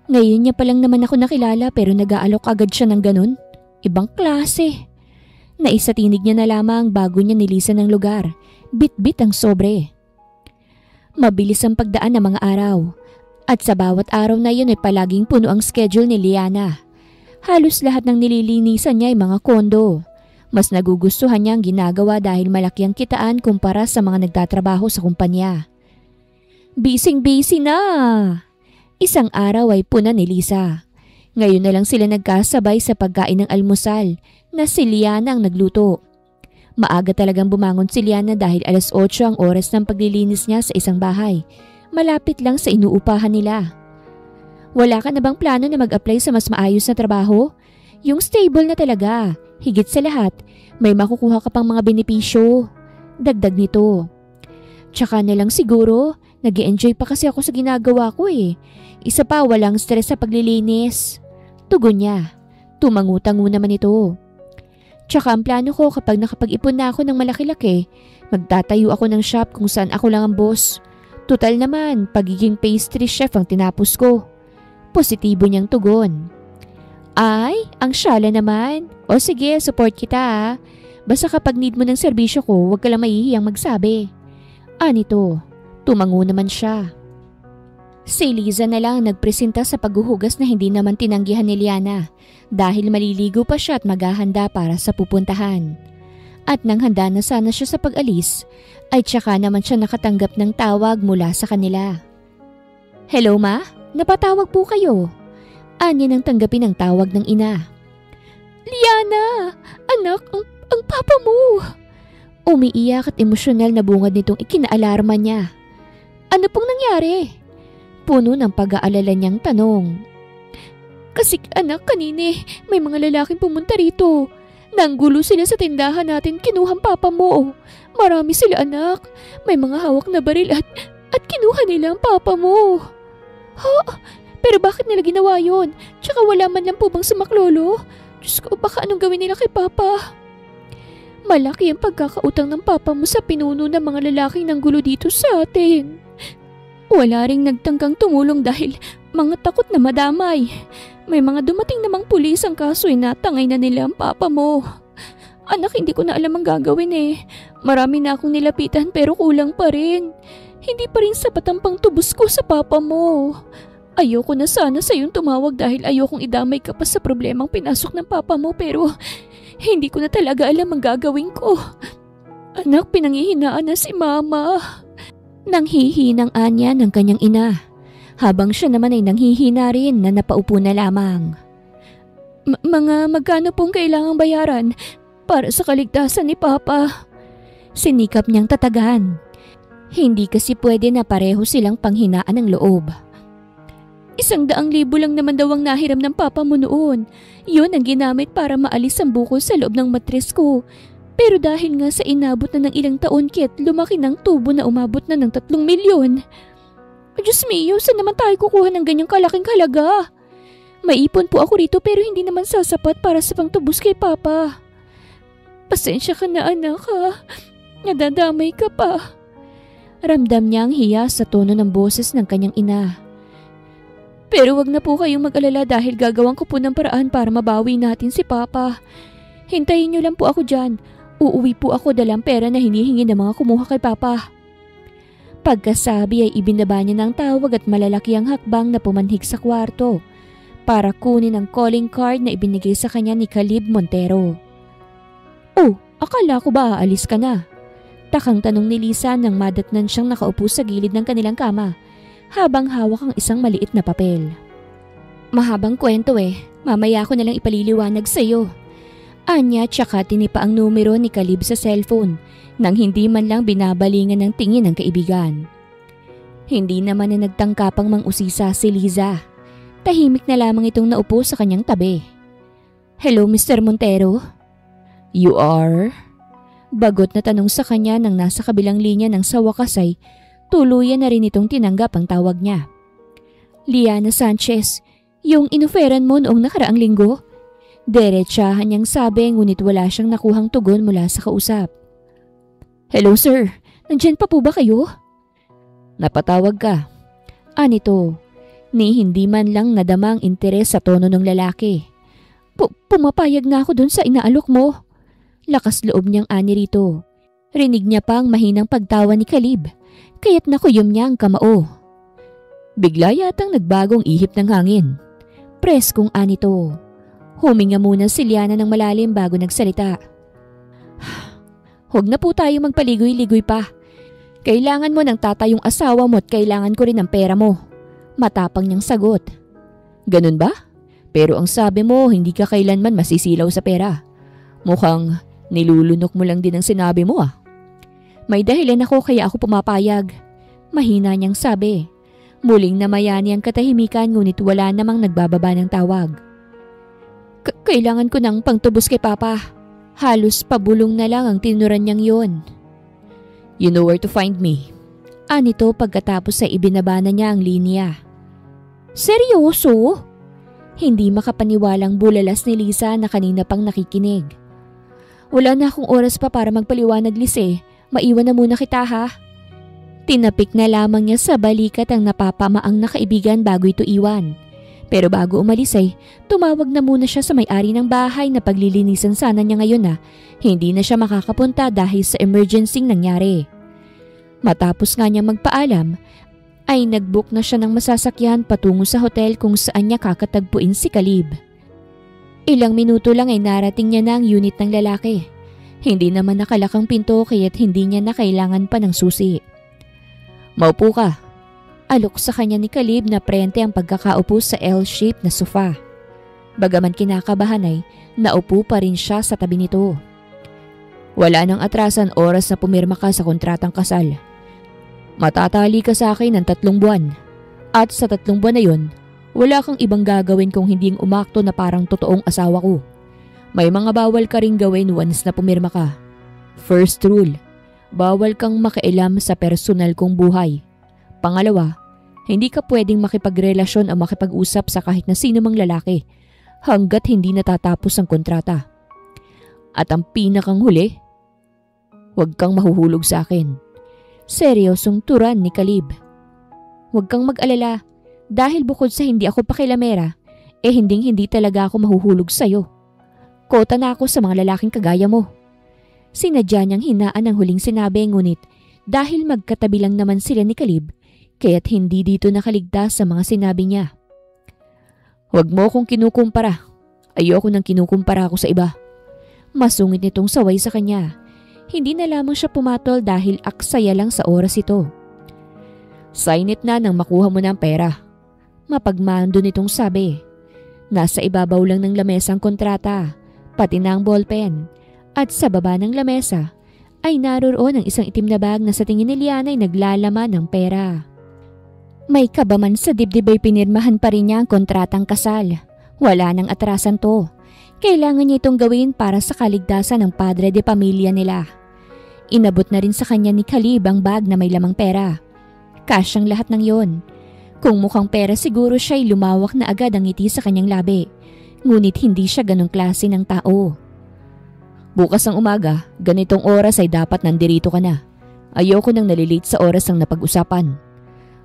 Ngayon niya pa lang naman ako nakilala pero nag-aalok agad siya ng ganun. Ibang klase. Naisatinig niya na lamang bago niya nilisan ang lugar. Bit-bit ang sobre. Mabilis ang pagdaan ng mga araw. At sa bawat araw na yun ay palaging puno ang schedule ni Liana. Halos lahat ng nililinisan niya ay mga kondo. Mas nagugustuhan niya ang ginagawa dahil malaki ang kitaan kumpara sa mga nagtatrabaho sa kumpanya. Busy na! Isang araw ay puna ni Lisa. Ngayon na lang sila nagkasabay sa pagkain ng almusal na si Liana ang nagluto. Maaga talagang bumangon si Liana dahil 8:00 ang oras ng paglilinis niya sa isang bahay. Malapit lang sa inuupahan nila. Wala ka na bang plano na mag-apply sa mas maayos na trabaho? Yung stable na talaga. Higit sa lahat, may makukuha ka pang mga benepisyo. Dagdag nito. Tsaka na lang siguro, nag-e-enjoy pa kasi ako sa ginagawa ko eh. Isa pa, walang stress sa paglilinis. Tugon niya. Tumangu-tangu naman ito. Tsaka ang plano ko kapag nakapag-ipon na ako ng malaki-laki, magtatayo ako ng shop kung saan ako lang ang boss. Tutal naman, pagiging pastry chef ang tinapos ko. Positibo niyang tugon. Ay, ang syala naman. O sige, support kita ha. Basta kapag need mo ng serbisyo ko, huwag ka lang mahihiyang magsabi. Anito, tumango naman siya. Si Liza na lang nagpresenta sa paghuhugas na hindi naman tinanggihan ni Liana dahil maliligo pa siya at maghahanda para sa pupuntahan. At nang handa na sana siya sa pag-alis, ay tsaka naman siya nakatanggap ng tawag mula sa kanila. Hello ma, napatawag po kayo. Anya nang tanggapin ang tawag ng ina. Liana, anak, ang papa mo. Umiiyak at emosyonal na bungad nitong ikinaalarma niya. Ano pong nangyari? Puno ng pag-aalala niyang tanong. Kasi anak, kanine may mga lalaking pumunta rito. Nanggulo sila sa tindahan natin, kinuhang papa mo. Marami sila anak. May mga hawak na baril at kinuha nila ang papa mo. Ha? Pero bakit nila ginawa yun? Tsaka wala man lang po bang sumaklolo? Diyos ko, baka anong gawin nila kay papa? Malaki ang pagkakautang ng papa mo sa pinuno ng mga lalaking nanggulo dito sa atin. Wala ring nagtangkang tumulong dahil mga takot na madamay. May mga dumating namang pulis, ang kaso ay natangay na nila ang papa mo. Anak, hindi ko na alam ang gagawin eh. Marami na akong nilapitan pero kulang pa rin. Hindi pa rin sapat ang pangtubos ko sa papa mo. Ayoko na sana sa iyong tumawag dahil ayokong idamay ka pa sa problemang pinasok ng papa mo pero hindi ko na talaga alam ang gagawin ko. Anak, pinanghihinaan na si mama. Nanghihinang anya ng kanyang ina, habang siya naman ay nanghihina rin na napaupo na lamang. Mga magkano pong kailangang bayaran para sa kaligtasan ni Papa? Sinikap niyang tatagan. Hindi kasi pwede na pareho silang panghinaan ng loob. 100,000 lang naman daw ang nahiram ng papa mo noon. Yun ang ginamit para maalis ang bukol sa loob ng matres ko. Pero dahil nga sa inabot na ng ilang taon, Kit, lumaki ng tubo na umabot na ng 3 milyon. Diyos mio, saan naman tayo kukuha ng ganyang kalaking halaga? Maipon po ako rito pero hindi naman sasapat para sa pangtubos kay Papa. Pasensya ka na, anak, ha. Nadadamay ka pa. Ramdam niya ang hiya sa tono ng boses ng kanyang ina. Pero wag na po kayong mag-alala dahil gagawin ko po ng paraan para mabawi natin si Papa. Hintayin niyo lang po ako dyan. Uuwi po ako dalang pera na hinihingi ng mga kumuha kay Papa. Pagkasabi ay ibinaba niya ng tawag at malalaki ang hakbang na pumanhik sa kwarto para kunin ang calling card na ibinigay sa kanya ni Caleb Montero. Oh, akala ko ba aalis ka na? Takang tanong ni Lisa nang madatnan siyang nakaupo sa gilid ng kanilang kama habang hawak ang isang maliit na papel. Mahabang kwento eh, mamaya ko nalang ipaliliwanag sa iyo. Anya tsaka tinipa ang numero ni Caleb sa cellphone nang hindi man lang binabalingan ng tingin ng kaibigan. Hindi naman na nagtangkapang mang-usisa si Liza. Tahimik na lamang itong naupo sa kanyang tabi. Hello, Mr. Montero? You are? Bagot na tanong sa kanya nang nasa kabilang linya ng sa wakas ay tuluyan na rin itong tinanggap ang tawag niya. Liana Sanchez, yung inoferan mo noong nakaraang linggo? Diretsahan niyang sabi ngunit wala siyang nakuhang tugon mula sa kausap. Hello sir, nandyan pa po ba kayo? Napatawag ka. Anito, ni hindi man lang nadamang interes sa tono ng lalaki. Pumapayag na ako dun sa inaalok mo. Lakas loob niyang ani rito. Rinig niya pang mahinang pagtawa ni Caleb, kaya't nakuyom niya ang kamao. Bigla yatang nagbagong ihip ng hangin. Preskong anito. Huminga muna si Liana ng malalim bago nagsalita. Huwag na po tayo magpaligoy-ligoy pa. Kailangan mo ng tatayong asawa mo at kailangan ko rin ng pera mo. Matapang niyang sagot. Ganun ba? Pero ang sabi mo, hindi ka kailanman masisilaw sa pera. Mukhang nilulunok mo lang din ang sinabi mo ah. May dahilan ako kaya ako pumapayag. Mahina niyang sabi. Muling namayani ang katahimikan ngunit wala namang nagbababa ng tawag. Kailangan ko ng pangtubos kay Papa. Halos pabulong na lang ang tinuran niyang yon. You know where to find me. Anito pagkatapos ay ibinaba na niya ang linya. Seryoso? Hindi makapaniwalang bulalas ni Lisa na kanina pang nakikinig. Wala na akong oras pa para magpaliwanag, Lise. Maiwan na muna kita ha. Tinapik na lamang niya sa balikat ang napapamaang na kaibigan bago ito iwan. Pero bago umalis ay tumawag na muna siya sa may-ari ng bahay na paglilinisan sana niya ngayon na hindi na siya makakapunta dahil sa emergency nangyari. Matapos nga niya magpaalam ay nagbook na siya ng masasakyan patungo sa hotel kung saan niya kakatagpuin si Caleb. Ilang minuto lang ay narating niya na ang unit ng lalaki. Hindi naman nakalakang pinto kaya't hindi niya na kailangan pa ng susi. Maupo ka. Alok sa kanya ni Caleb na prente ang pagkakaupo sa L-shaped na sofa. Bagaman kinakabahan ay naupo pa rin siya sa tabi nito. Wala nang atrasan oras na pumirma ka sa kontratang kasal. Matatali ka sa akin ng 3 buwan. At sa 3 buwan na yun, wala kang ibang gagawin kung hindi umakto na parang totoong asawa ko. May mga bawal ka ring gawin once na pumirma ka. First rule, bawal kang makialam sa personal kong buhay. Pangalawa, hindi ka pwedeng makipagrelasyon o makipag-usap sa kahit na sino mang lalaki hanggat hindi natatapos ang kontrata. At ang pinakang huli, huwag kang mahuhulog sa akin. Seryosong turan ni Caleb. Huwag kang mag-alala dahil bukod sa hindi ako pakilamera, hinding-hindi talaga ako mahuhulog sa'yo. Kota na ako sa mga lalaking kagaya mo. Sinadya niyang hinaan ang huling sinabi, ngunit dahil magkatabi lang naman sila ni Caleb, kaya't hindi dito nakaligtas sa mga sinabi niya. Huwag mo akong kinukumpara. Ayoko nang kinukumpara ako sa iba. Masungit nitong saway sa kanya. Hindi na lamang siya pumatol dahil aksaya lang sa oras ito. Sign it na nang makuha mo na ang pera. Mapagmando nitong sabi. Nasa ibabaw lang ng lamesa ang kontrata, pati na ang ballpen. At sa baba ng lamesa ay naroon ang isang itim na bag na sa tingin ni Liana ay naglalaman ng pera. May kabaman sa dibdib ay pinirmahan pa rin niya ang kontratang kasal. Wala nang atrasan to. Kailangan niya itong gawin para sa kaligtasan ng padre de pamilya nila. Inabot na rin sa kanya ni Caleb ang bag na may lamang pera. Kasyang lahat ng yon. Kung mukhang pera siguro siya'y lumawak na agad ang ngiti sa kanyang labi. Ngunit hindi siya ganong klase ng tao. Bukas ng umaga, ganitong oras ay dapat nandirito ka na. Ayoko nang nalilate sa oras ng napag-usapan.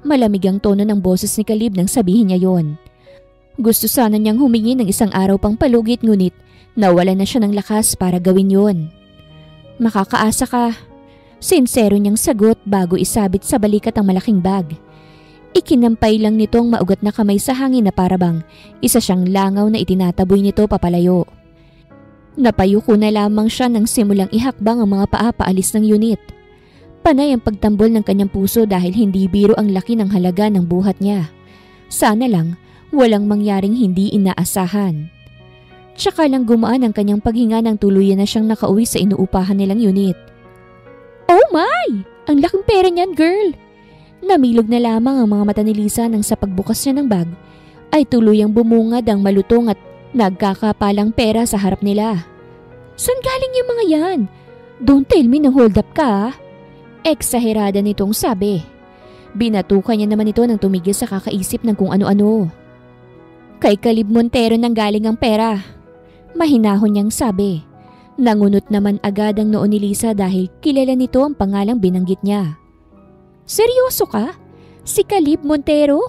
Malamig ang tono ng boses ni Caleb nang sabihin niya yon. Gusto sana niyang humingi ng isang araw pang palugit, ngunit nawala na siya ng lakas para gawin yon. Makakaasa ka. Sinsero niyang sagot bago isabit sa balikat ang malaking bag. Ikinampay lang nitong maugat na kamay sa hangin na parabang isa siyang langaw na itinataboy nito papalayo. Napayuko na lamang siya nang simulang ihakbang ang mga paa paalis ng unit. Panay ang pagtambol ng kanyang puso dahil hindi biro ang laki ng halaga ng buhat niya. Sana lang walang mangyaring hindi inaasahan. Tsaka lang gumaan ang kanyang paghinga nang tuluyan na siyang nakauwi sa inuupahan nilang unit. Oh my! Ang laking pera niyan, girl! Namilog na lamang ang mga mata ni Lisa nang sa pagbukas niya ng bag ay tuluyang bumungad ang malutong at nagkakapalang pera sa harap nila. San galing yung mga yan? Don't tell me nang hold up ka. Eksaherada nitong sabi. Binatukan niya naman ito nang tumigil sa kakaisip ng kung ano-ano. Kay Caleb Montero nang galing ang pera. Mahinahon niyang sabi. Nangunot naman agad ang noo ni Lisa dahil kilala nito ang pangalang binanggit niya. Seryoso ka? Si Caleb Montero?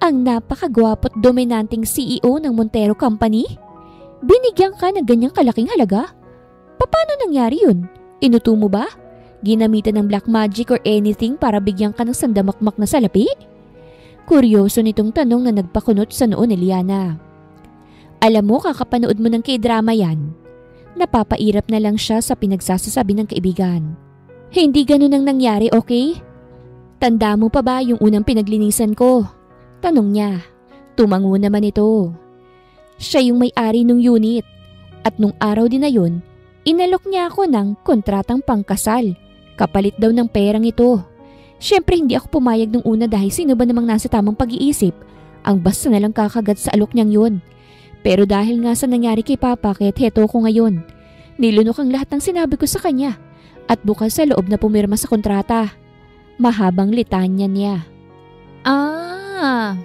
Ang napakagwapo't dominanting CEO ng Montero Company? Binigyan ka ng ganyang kalaking halaga? Paano nangyari yun? Inuto mo ba? Ginamitan ng black magic or anything para bigyan ka ng sandamakmak na salapi? Kuryoso nitong tanong na nagpakunot sa noo ni Liana. Alam mo, kakapanood mo ng K-drama yan. Napapairap na lang siya sa pinagsasasabi ng kaibigan. Hindi ganun ang nangyari, okay? Tanda mo pa ba yung unang pinaglinisan ko? Tanong niya. Tumango naman ito. Siya yung may-ari ng unit. At nung araw din na yun, inalok niya ako ng kontratang pangkasal. Kapalit daw ng perang ito. Siyempre hindi ako pumayag nung una dahil sino ba namang nasa tamang pag-iisip ang basta nalang kakagat sa alok niyang yun. Pero dahil nga sa nangyari kay Papa, kaya't heto ko ngayon. Nilunok ang lahat ng sinabi ko sa kanya at bukas sa loob na pumirma sa kontrata. Mahabang litanya niya.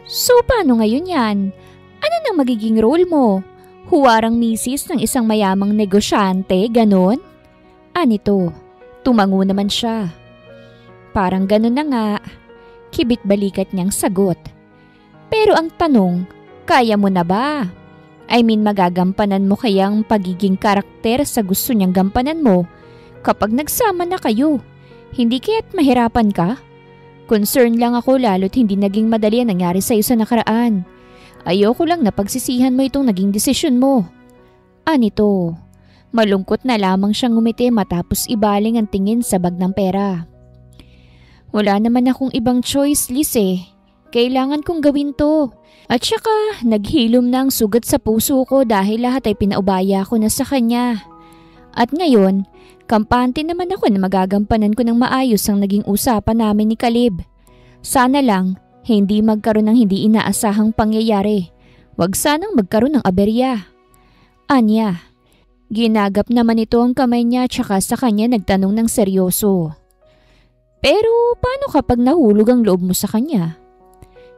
So paano ngayon yan? Ano nang magiging role mo? Huwarang misis ng isang mayamang negosyante, ganon? Anito, tumango naman siya. Parang ganon na nga. Kibit balikat niyang sagot. Pero ang tanong, kaya mo na ba? I mean, magagampanan mo kayang pagiging karakter sa gusto niyang gampanan mo kapag nagsama na kayo? Hindi kaya't mahirapan ka? Concern lang ako lalo't hindi naging madali ang nangyari sa'yo sa nakaraan. Ayoko lang na pagsisihan mo itong naging desisyon mo. Anito, malungkot na lamang siyang ngumiti matapos ibaling ang tingin sa bag ng pera. Wala naman akong ibang choice, Liz eh. Kailangan kong gawin to. At saka, naghilom na ang sugat sa puso ko dahil lahat ay pinaubaya ko na sa kanya. At ngayon, kampante naman ako na magagampanan ko ng maayos ang naging usapan namin ni Caleb. Sana lang, hindi magkaroon ng hindi inaasahang pangyayari. Huwag sanang magkaroon ng aberya. Anya, ginagap naman ito ang kamay niya tsaka sa kanya nagtanong ng seryoso. Pero paano kapag nahulog ang loob mo sa kanya?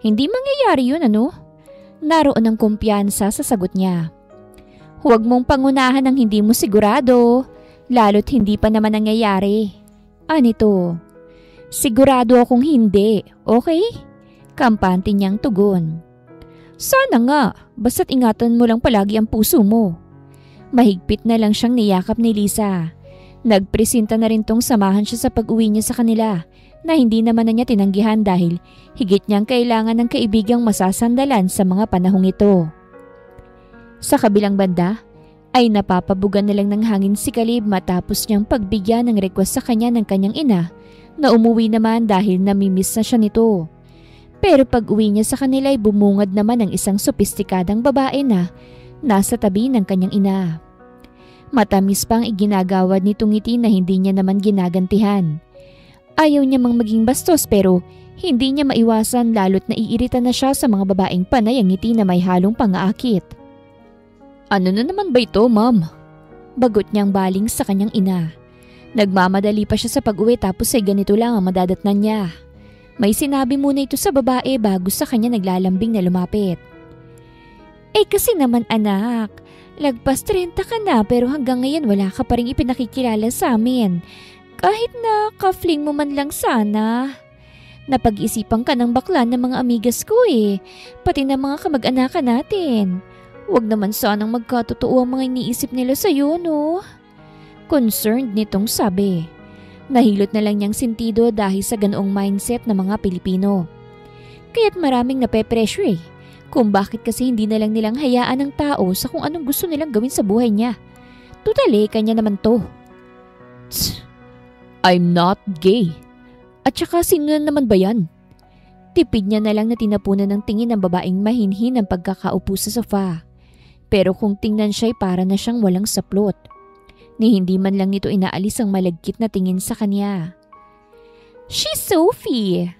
Hindi mangyayari yun, ano? Naroon ang kumpiyansa sa sagot niya. Huwag mong pangunahan ang hindi mo sigurado, lalo't hindi pa naman nangyayari. Anito? Sigurado akong hindi, okay? Kampante niyang tugon. Sana nga, basta't ingatan mo lang palagi ang puso mo. Mahigpit na lang siyang niyakap ni Lisa. Nagpresenta na rin tong samahan siya sa pag-uwi niya sa kanila na hindi naman na niya tinanggihan dahil higit niyang kailangan ng kaibigang masasandalan sa mga panahong ito. Sa kabilang banda ay napapabugan na lang ng hangin si Caleb matapos niyang pagbigyan ng request sa kanya ng kanyang ina na umuwi naman dahil namimiss na siya nito. Pero pag uwi niya sa kanila ay bumungad naman ng isang sopistikadang babae na nasa tabi ng kanyang ina. Matamis pang iginagawad nitong ngiti na hindi niya naman ginagantihan. Ayaw niya mang maging bastos pero hindi niya maiwasan lalo't naiirita na siya sa mga babaeng panay ang ngiti na may halong pangaakit. Ano na naman ba ito, ma'am? Bagot niyang baling sa kanyang ina. Nagmamadali pa siya sa pag-uwi tapos ay ganito lang ang madadatnan niya. May sinabi muna ito sa babae bago sa kanya naglalambing na lumapit. Kasi naman anak, lagpas 30 ka na pero hanggang ngayon wala ka pa rin ipinakikilala sa amin. Kahit na ka-fling mo man lang sana. Napag-isipan ka ng bakla ng mga amigas ko pati ng mga kamag-anakan natin. Huwag naman sanang magkatotoo ang mga iniisip nila sa'yo, no? Concerned nitong sabi. Nahilot na lang niyang sentido dahil sa ganoong mindset ng mga Pilipino. Kaya't maraming nape-pressure kung bakit kasi hindi na lang nilang hayaan ng tao sa kung anong gusto nilang gawin sa buhay niya. Tutali, kanya naman to. Tsk, I'm not gay. At saka sino na naman ba yan? Tipid niya na lang na tinapunan ng tingin ng babaeng mahinhin ang pagkakaupo sa sofa. Pero kung tingnan siya'y para na siyang walang saplot. Ni hindi man lang nito inaalis ang malagkit na tingin sa kanya. She's Sophie,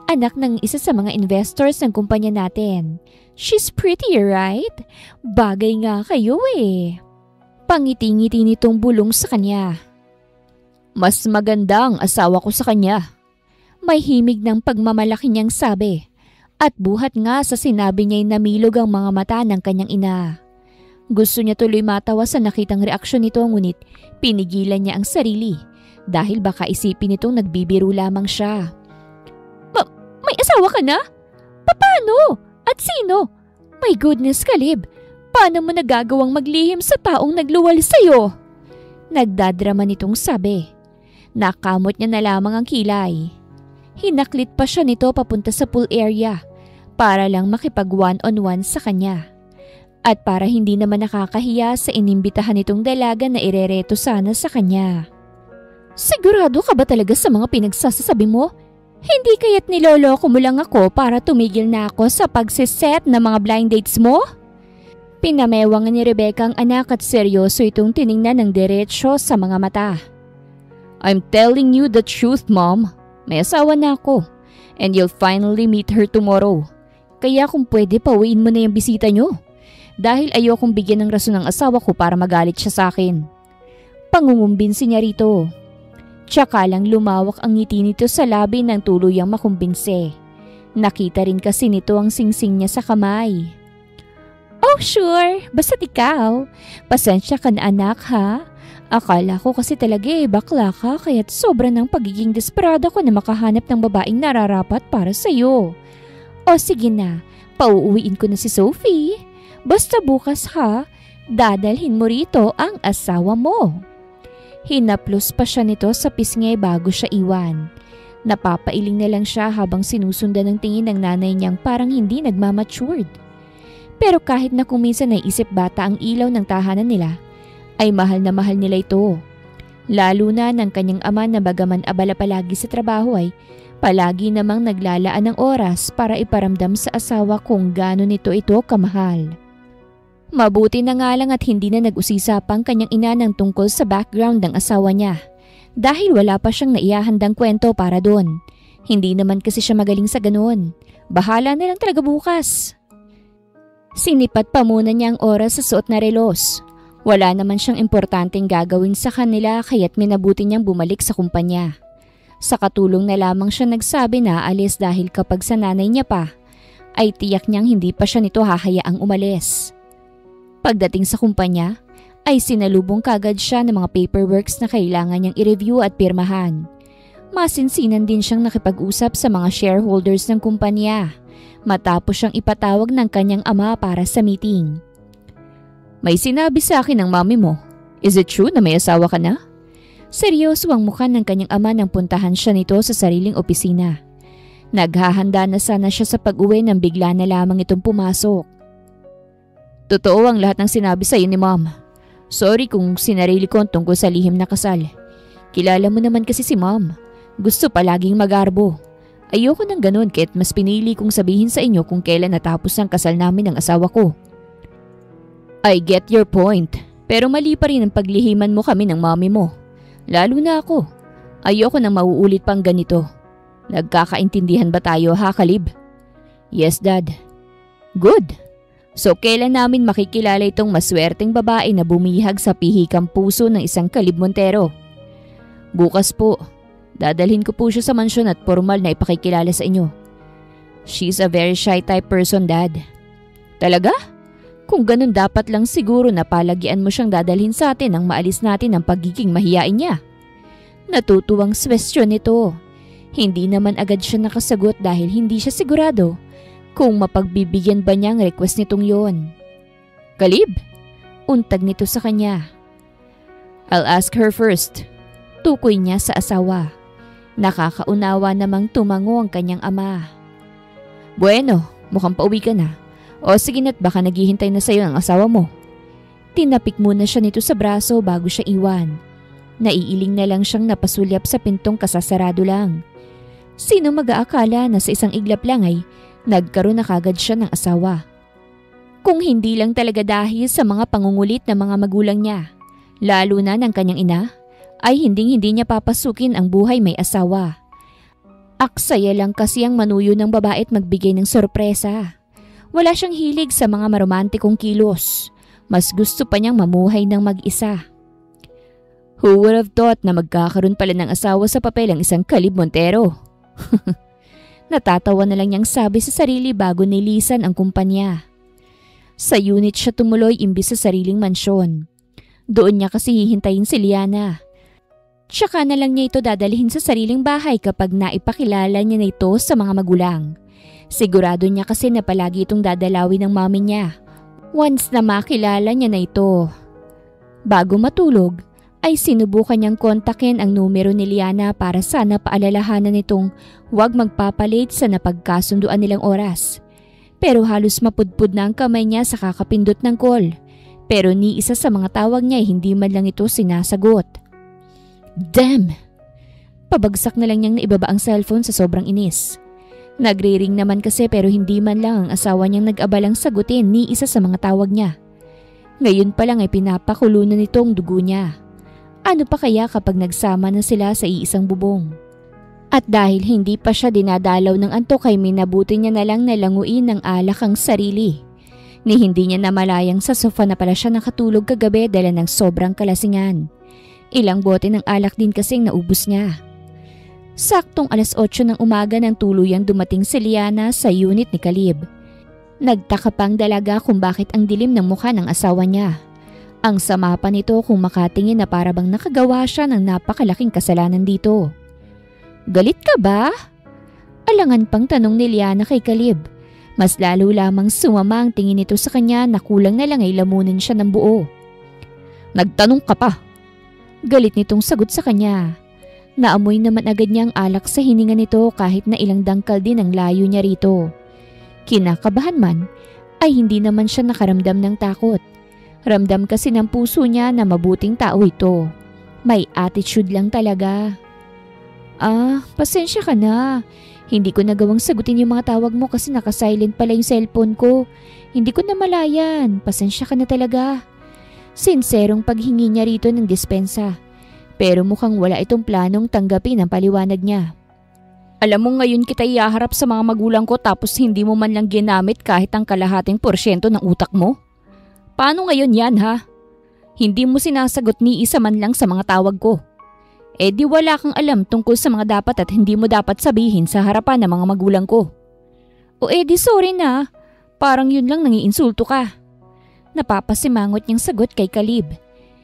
anak ng isa sa mga investors ng kumpanya natin. She's pretty, right? Bagay nga kayo Pangiti-ngiti nitong bulong sa kanya. Mas maganda ang asawa ko sa kanya. May himig ng pagmamalaki niyang sabi. At buhat nga sa sinabi niya'y namilog ang mga mata ng kanyang ina. Gusto niya tuloy matawa sa nakitang reaksyon nito ngunit pinigilan niya ang sarili dahil baka isipin nitong nagbibiro lamang siya. May asawa ka na? Paano? At sino? My goodness, Caleb, paano mo nagagawang maglihim sa taong nagluwal sa'yo? Nagdadrama nitong sabi. Nakamot niya na lamang ang kilay. Hinaklit pa siya nito papunta sa pool area para lang makipag one-on-one sa kanya. At para hindi naman nakakahiya sa inimbitahan nitong dalaga na irereto sana sa kanya. Sigurado ka ba talaga sa mga pinagsasasabi mo? Hindi kaya't niloloko mo lang ako para tumigil na ako sa pagsiset ng mga blind dates mo? Pinamewang ni Rebecca ang anak at seryoso itong tiningnan ng diretsyo sa mga mata. I'm telling you the truth, Mom. May asawa na ako and you'll finally meet her tomorrow. Kaya kung pwede pauwiin mo na yung bisita nyo. Dahil ayokong bigyan ng rason ng asawa ko para magalit siya sa akin. Pangungumbinsi niya rito. Tsaka lang lumawak ang ngiti nito sa labi ng tuluyang makumbinse. Nakita rin kasi nito ang singsing niya sa kamay. Oh sure, basta't ikaw. Pasensya ka na anak ha. Akala ko kasi talaga bakla ka kaya't sobra ng pagiging desperada ko na makahanap ng babaeng nararapat para sa'yo. O sige na, pauuwiin ko na si Sophie. Basta bukas ha, dadalhin mo rito ang asawa mo. Hinaplos pa siya nito sa pisngi bago siya iwan. Napapailing na lang siya habang sinusundan ng tingin ng nanay niyang parang hindi nagmamatured. Pero kahit na kung minsan naisip bata ang ilaw ng tahanan nila, ay mahal na mahal nila ito. Lalo na ng kanyang ama na bagaman abala palagi sa trabaho ay palagi namang naglalaan ng oras para iparamdam sa asawa kung gaano nito ito kamahal. Mabuti na nga lang at hindi na nag-usisapang kanyang ina ng tungkol sa background ng asawa niya dahil wala pa siyang naihahandang kwento para doon. Hindi naman kasi siya magaling sa ganoon. Bahala na lang talaga bukas. Sinipat pa muna niya ang oras sa suot na relos. Wala naman siyang importanteng gagawin sa kanila kaya't minabuti niyang bumalik sa kumpanya. Sa katulong na lamang siya nagsabi na alis dahil kapag sa nanay niya pa, ay tiyak niyang hindi pa siya nito hahayaang umalis. Pagdating sa kumpanya, ay sinalubong kagad siya ng mga paperworks na kailangan niyang i-review at pirmahan. Masinsinan din siyang nakipag-usap sa mga shareholders ng kumpanya matapos siyang ipatawag ng kanyang ama para sa meeting. May sinabi sa akin ng mami mo. Is it true na may asawa ka na? Seryoso ang mukha ng kanyang ama nang puntahan siya nito sa sariling opisina. Naghahanda na sana siya sa pag-uwi nang bigla na lamang itong pumasok. Totoo ang lahat ng sinabi sa iyo ni Mom. Sorry kung sinarili ko tungkol sa lihim na kasal. Kilala mo naman kasi si Mom. Gusto palaging magarbo. Ayoko ng ganun kaya't mas pinili kong sabihin sa inyo kung kailan natapos ang kasal namin ng asawa ko. I get your point. Pero mali pa rin ang paglihiman mo kami ng mami mo. Lalo na ako. Ayoko nang mauulit pang ganito. Nagkakaintindihan ba tayo ha, Kalib? Yes, Dad. Good. So kailan namin makikilala itong maswerteng babae na bumihag sa pihikang puso ng isang Kalib Montero? Bukas po. Dadalhin ko po siya sa mansyon at formal na ipakikilala sa inyo. She's a very shy type person, Dad. Talaga? Kung ganun dapat lang siguro na palagian mo siyang dadalhin sa atin nang maalis natin ang pagiging mahiyain niya. Natutuwang question nito. Hindi naman agad siya nakasagot dahil hindi siya sigurado kung mapagbibigyan ba niya ang request nitong yon. Kalib? Untag nito sa kanya. I'll ask her first. Tukoy niya sa asawa. Nakakaunawa namang tumango ang kanyang ama. Bueno, mukhang pauwi ka na. O sige na't baka naghihintay na sa'yo ang asawa mo. Tinapik muna siya nito sa braso bago siya iwan. Naiiling na lang siyang napasulyap sa pintong kasasarado lang. Sino mag-aakala na sa isang iglap lang ay nagkaroon na kagad siya ng asawa? Kung hindi lang talaga dahil sa mga pangungulit ng mga magulang niya, lalo na ng kanyang ina, ay hindi niya papasukin ang buhay may asawa. Aksaya lang kasi ang manuyo ng babae at magbigay ng sorpresa. Wala siyang hilig sa mga maromantikong kilos. Mas gusto pa niyang mamuhay ng mag-isa. Who would have thought na magkakaroon pala ng asawa sa papel ang isang Kalib Montero? Natatawa na lang niyang sabi sa sarili bago nilisan ang kumpanya. Sa unit siya tumuloy imbis sa sariling mansyon. Doon niya kasi hihintayin si Liana. Tsaka na lang niya ito dadalhin sa sariling bahay kapag naipakilala niya na ito sa mga magulang. Sigurado niya kasi na palagi itong dadalawin ng mami niya once na makilala niya na ito. Bago matulog, ay sinubukan niyang kontakin ang numero ni Liana para sana paalalahanan nitong huwag magpapalit sa napagkasunduan nilang oras. Pero halos mapudpud na ang kamay niya sa kakapindot ng call. Pero ni isa sa mga tawag niya ay hindi man lang ito sinasagot. Damn! Pabagsak na lang niyang naibaba ang cellphone sa sobrang inis. Nagre-ring naman kasi pero hindi man lang ang asawa niyang nag-abalang sagutin ni isa sa mga tawag niya. Ngayon pa lang ay pinapakulo na nitong dugo niya. Ano pa kaya kapag nagsama na sila sa iisang bubong? At dahil hindi pa siya dinadalaw ng antok ay minabuti niya na lang nalanguin ng alak ang sarili. Ni hindi niya namalayang sa sofa na pala siya nakatulog kagabi dala ng sobrang kalasingan. Ilang bote ng alak din kasing naubos niya. Saktong 8:00 ng umaga nang tuluyang dumating si Liana sa unit ni Kalib. Nagtaka pang dalaga kung bakit ang dilim ng mukha ng asawa niya. Ang sama pa nito kung makatingin na para bang nakagawa siya ng napakalaking kasalanan dito. Galit ka ba? Alangan pang tanong ni Liana kay Kalib. Mas lalo lamang sumama ang tingin nito sa kanya na kulang na lang ay lamunin siya ng buo. Nagtanong ka pa. Galit nitong sagot sa kanya. Naamoy naman agad niya ang alak sa hininga nito kahit na ilang dangkal din ang layo niya rito. Kinakabahan man, ay hindi naman siya nakaramdam ng takot. Ramdam kasi ng puso niya na mabuting tao ito. May attitude lang talaga. Pasensya ka na. Hindi ko nagawang sagutin yung mga tawag mo kasi naka-silent pala yung cellphone ko. Hindi ko na malayan. Pasensya ka na talaga. Sinserong paghingi niya rito ng dispensa. Pero mukhang wala itong planong tanggapin ang paliwanag niya. Alam mo ngayon kita ihaharap sa mga magulang ko tapos hindi mo man lang ginamit kahit ang kalahating porsyento ng utak mo? Paano ngayon yan ha? Hindi mo sinasagot ni isa man lang sa mga tawag ko. Eh di wala kang alam tungkol sa mga dapat at hindi mo dapat sabihin sa harapan ng mga magulang ko. O di sorry na, parang yun lang nangiinsulto ka. Napapasimangot niyang sagot kay Kalib.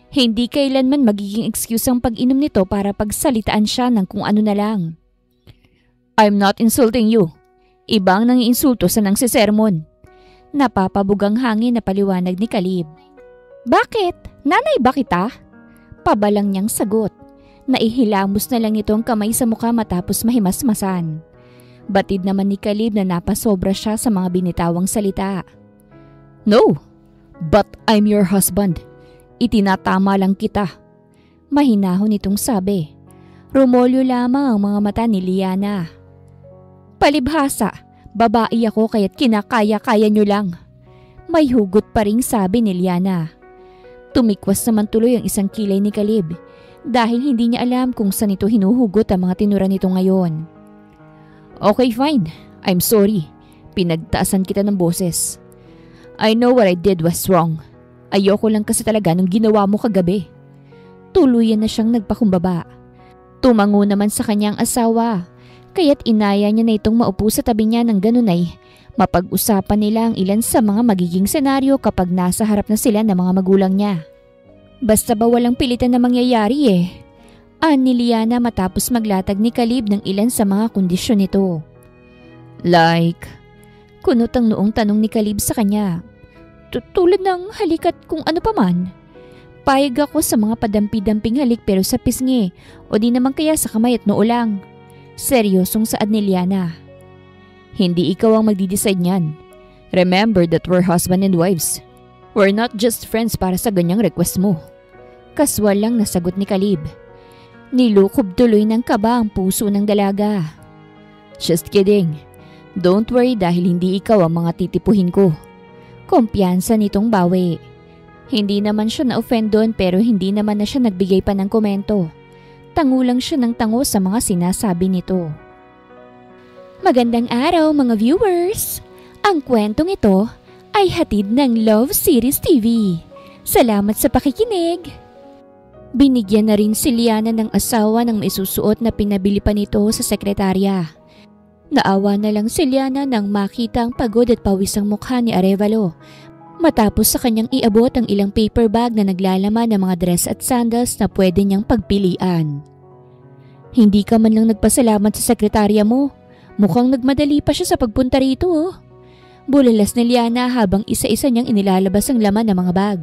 Hindi kailanman magiging excuse ang pag-inom nito para pagsalitaan siya ng kung ano na lang. I'm not insulting you. Ibang nangiinsulto sa nangsisermon. Napapabugang hangin na paliwanag ni Caleb. Bakit? Nanay ba kita? Pabalang niyang sagot. Naihilamos na lang nito ang kamay sa mukha matapos mahimasmasan. Batid naman ni Caleb na napasobra siya sa mga binitawang salita. No, but I'm your husband. Itinatama lang kita. Mahinahon itong sabi. Rumolyo lamang ang mga mata ni Liana. Palibhasa, babae ako kaya't kinakaya-kaya nyo lang. May hugot pa ring sabi ni Liana. Tumikwas naman tuloy ang isang kilay ni Caleb dahil hindi niya alam kung saan ito hinuhugot ang mga tinura nito ngayon. Okay, fine. I'm sorry. Pinagtaasan kita ng boses. I know what I did was wrong. Ayoko lang kasi talaga nung ginawa mo kagabi. Tuluyan na siyang nagpakumbaba. Tumango naman sa kanyang asawa. Kaya't inaya niya na itong maupo sa tabi niya ng ganun ay mapag-usapan nila ang ilan sa mga magiging senaryo kapag nasa harap na sila ng mga magulang niya. Basta ba walang pilitan na mangyayari eh. Ni Liana matapos maglatag ni Caleb ng ilan sa mga kondisyon nito. Like, kunot ang noong tanong ni Caleb sa kanya. Tulad ng halikat kung ano pa man. Payag ako sa mga padampi-damping halik pero sa pisngi o di naman kaya sa kamay at noo lang. Seryosong saad ni Liana. Hindi ikaw ang magdi-decide niyan. Remember that we're husband and wives. We're not just friends para sa ganyang request mo. Kaswal lang nasagot ni Caleb. Nilukob tuloy ng kaba ang puso ng dalaga. Just kidding. Don't worry dahil hindi ikaw ang mga titipuhin ko. Kumpiyansa nitong bawi. Hindi naman siya na-offend doon pero hindi naman na siya nagbigay pa ng komento. Tango lang siya ng tango sa mga sinasabi nito. Magandang araw mga viewers! Ang kwentong ito ay hatid ng Love Series TV. Salamat sa pakikinig! Binigyan na rin si Liana ng asawa ng maisusuot na pinabili pa nito sa sekretarya. Naawa na lang si Liana nang makita ang pagod at pawisang mukha ni Arevalo matapos sa kanyang iabot ang ilang paper bag na naglalaman ng mga dress at sandals na pwede niyang pagpilian. Hindi ka man lang nagpasalamat sa sekretarya mo. Mukhang nagmadali pa siya sa pagpunta rito oh. Bulalas ni Liana habang isa-isa niyang inilalabas ang laman ng mga bag.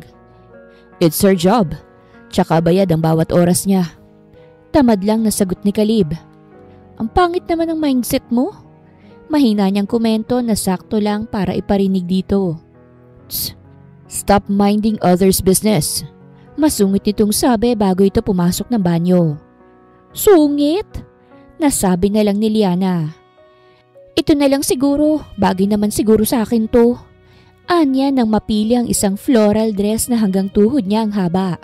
It's her job. Tsaka bayad ang bawat oras niya. Tamad lang nasagot ni Caleb. Ang pangit naman ng mindset mo. Mahina niyang komento na sakto lang para iparinig dito. Stop minding others' business. Masungit nitong sabi bago ito pumasok ng banyo. Sungit? Nasabi na lang ni Liana. Ito na lang siguro, bagay naman siguro sa akin to. Anya nang mapili ang isang floral dress na hanggang tuhod niya ang haba.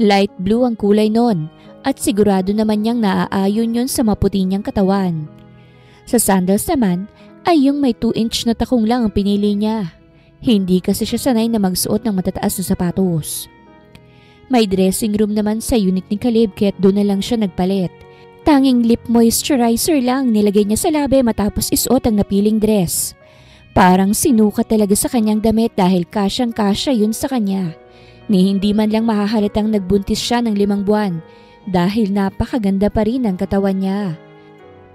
Light blue ang kulay nun at sigurado naman niyang naaayon yun sa maputi niyang katawan. Sa sandals naman ay yung may 2-inch na takong lang ang pinili niya. Hindi kasi siya sanay na magsuot ng matataas na sapatos. May dressing room naman sa unit ni Caleb kaya't doon na lang siya nagpalit. Tanging lip moisturizer lang nilagay niya sa labi matapos isuot ang napiling dress. Parang sinukat talaga sa kanyang damit dahil kasyang-kasya yun sa kanya. Ni hindi man lang mahahalatang nagbuntis siya ng 5 buwan dahil napakaganda pa rin ang katawan niya.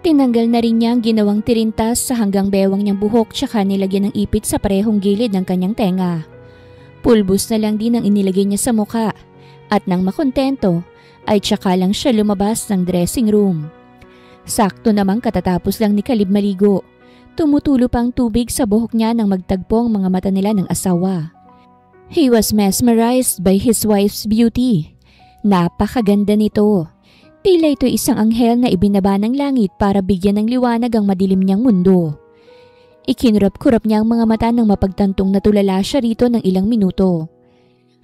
Tinanggal na rin niya ang ginawang tirintas sa hanggang bewang niyang buhok tsaka nilagyan ng ipit sa parehong gilid ng kanyang tenga. Pulbos na lang din ang inilagay niya sa mukha at nang makontento ay tsaka lang siya lumabas ng dressing room. Sakto namang katatapos lang ni Caleb maligo. Tumutulo pa ang tubig sa buhok niya nang magtagpo ang mga mata nila ng asawa. He was mesmerized by his wife's beauty. Napakaganda nito. Tila ito isang anghel na ibinaba ng langit para bigyan ng liwanag ang madilim niyang mundo. Ikinurap-kurap niya ang mga mata nang mapagtantong natulala siya rito ng ilang minuto.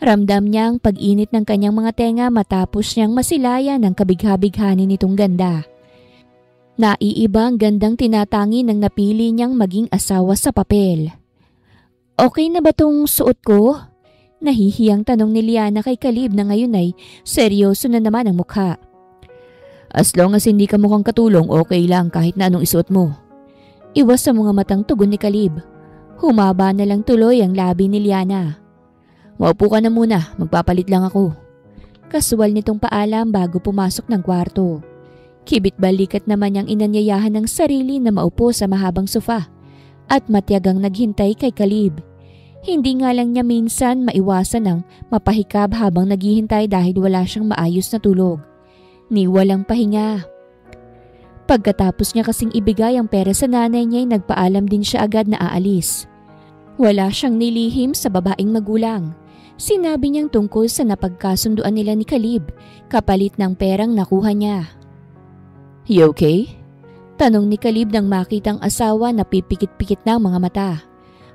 Ramdam niya ang pag-init ng kanyang mga tenga matapos niyang masilayan ng kabigha-bighani nitong ganda. Naiiba ang gandang tinatangi ng napili niyang maging asawa sa papel. Okay na ba tong suot ko? Nahihiyang tanong ni Liana kay Caleb na ngayon ay seryoso na naman ang mukha. As long as hindi ka mukhang katulong, okay lang kahit na anong isuot mo. Iwas sa mga matang tugon ni Caleb. Humaba na lang tuloy ang labi ni Liana. Maupo ka na muna, magpapalit lang ako. Kasual nitong paalam bago pumasok ng kwarto. Kibit-balikat naman niyang inanyayahan ng sarili na maupo sa mahabang sofa at matiyagang naghintay kay Caleb. Hindi nga lang niya minsan maiwasan ng mapahikab habang naghihintay dahil wala siyang maayos na tulog, ni walang pahinga. Pagkatapos niya kasing ibigay ang pera sa nanay niya ay nagpaalam din siya agad na aalis. Wala siyang nilihim sa babaeng magulang. Sinabi niyang tungkol sa napagkasunduan nila ni Caleb kapalit ng perang nakuha niya. "You okay?" Tanong ni Caleb nang makitang asawa na pipikit-pikit na ang mga mata.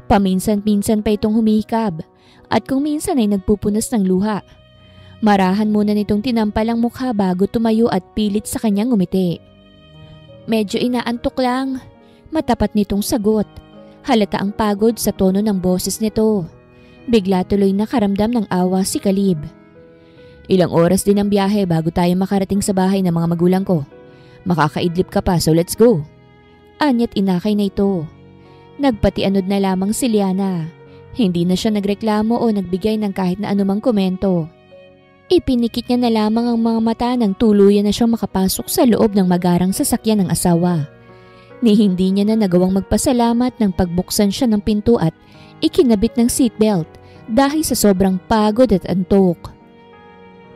Paminsan-minsan pa itong humihikab at kung minsan ay nagpupunas ng luha. Marahan muna nitong tinampal ang mukha bago tumayo at pilit sa kanyang ngumiti. "Medyo inaantok lang," matapat nitong sagot. Halata ang pagod sa tono ng boses nito. Bigla tuloy nakaramdam ng awa si Caleb. "Ilang oras din ang biyahe bago tayo makarating sa bahay ng mga magulang ko. Makakaidlip ka pa, so let's go." Anyat inakay na ito. Nagpatianod na lamang si Liana. Hindi na siya nagreklamo o nagbigay ng kahit na anumang komento. Ipinikit niya na lamang ang mga mata nang tuluyan na siyang makapasok sa loob ng magarang sasakyan ng asawa. Ni hindi niya na nagawang magpasalamat nang pagbuksan siya ng pinto at ikinabit ng seatbelt dahil sa sobrang pagod at antok.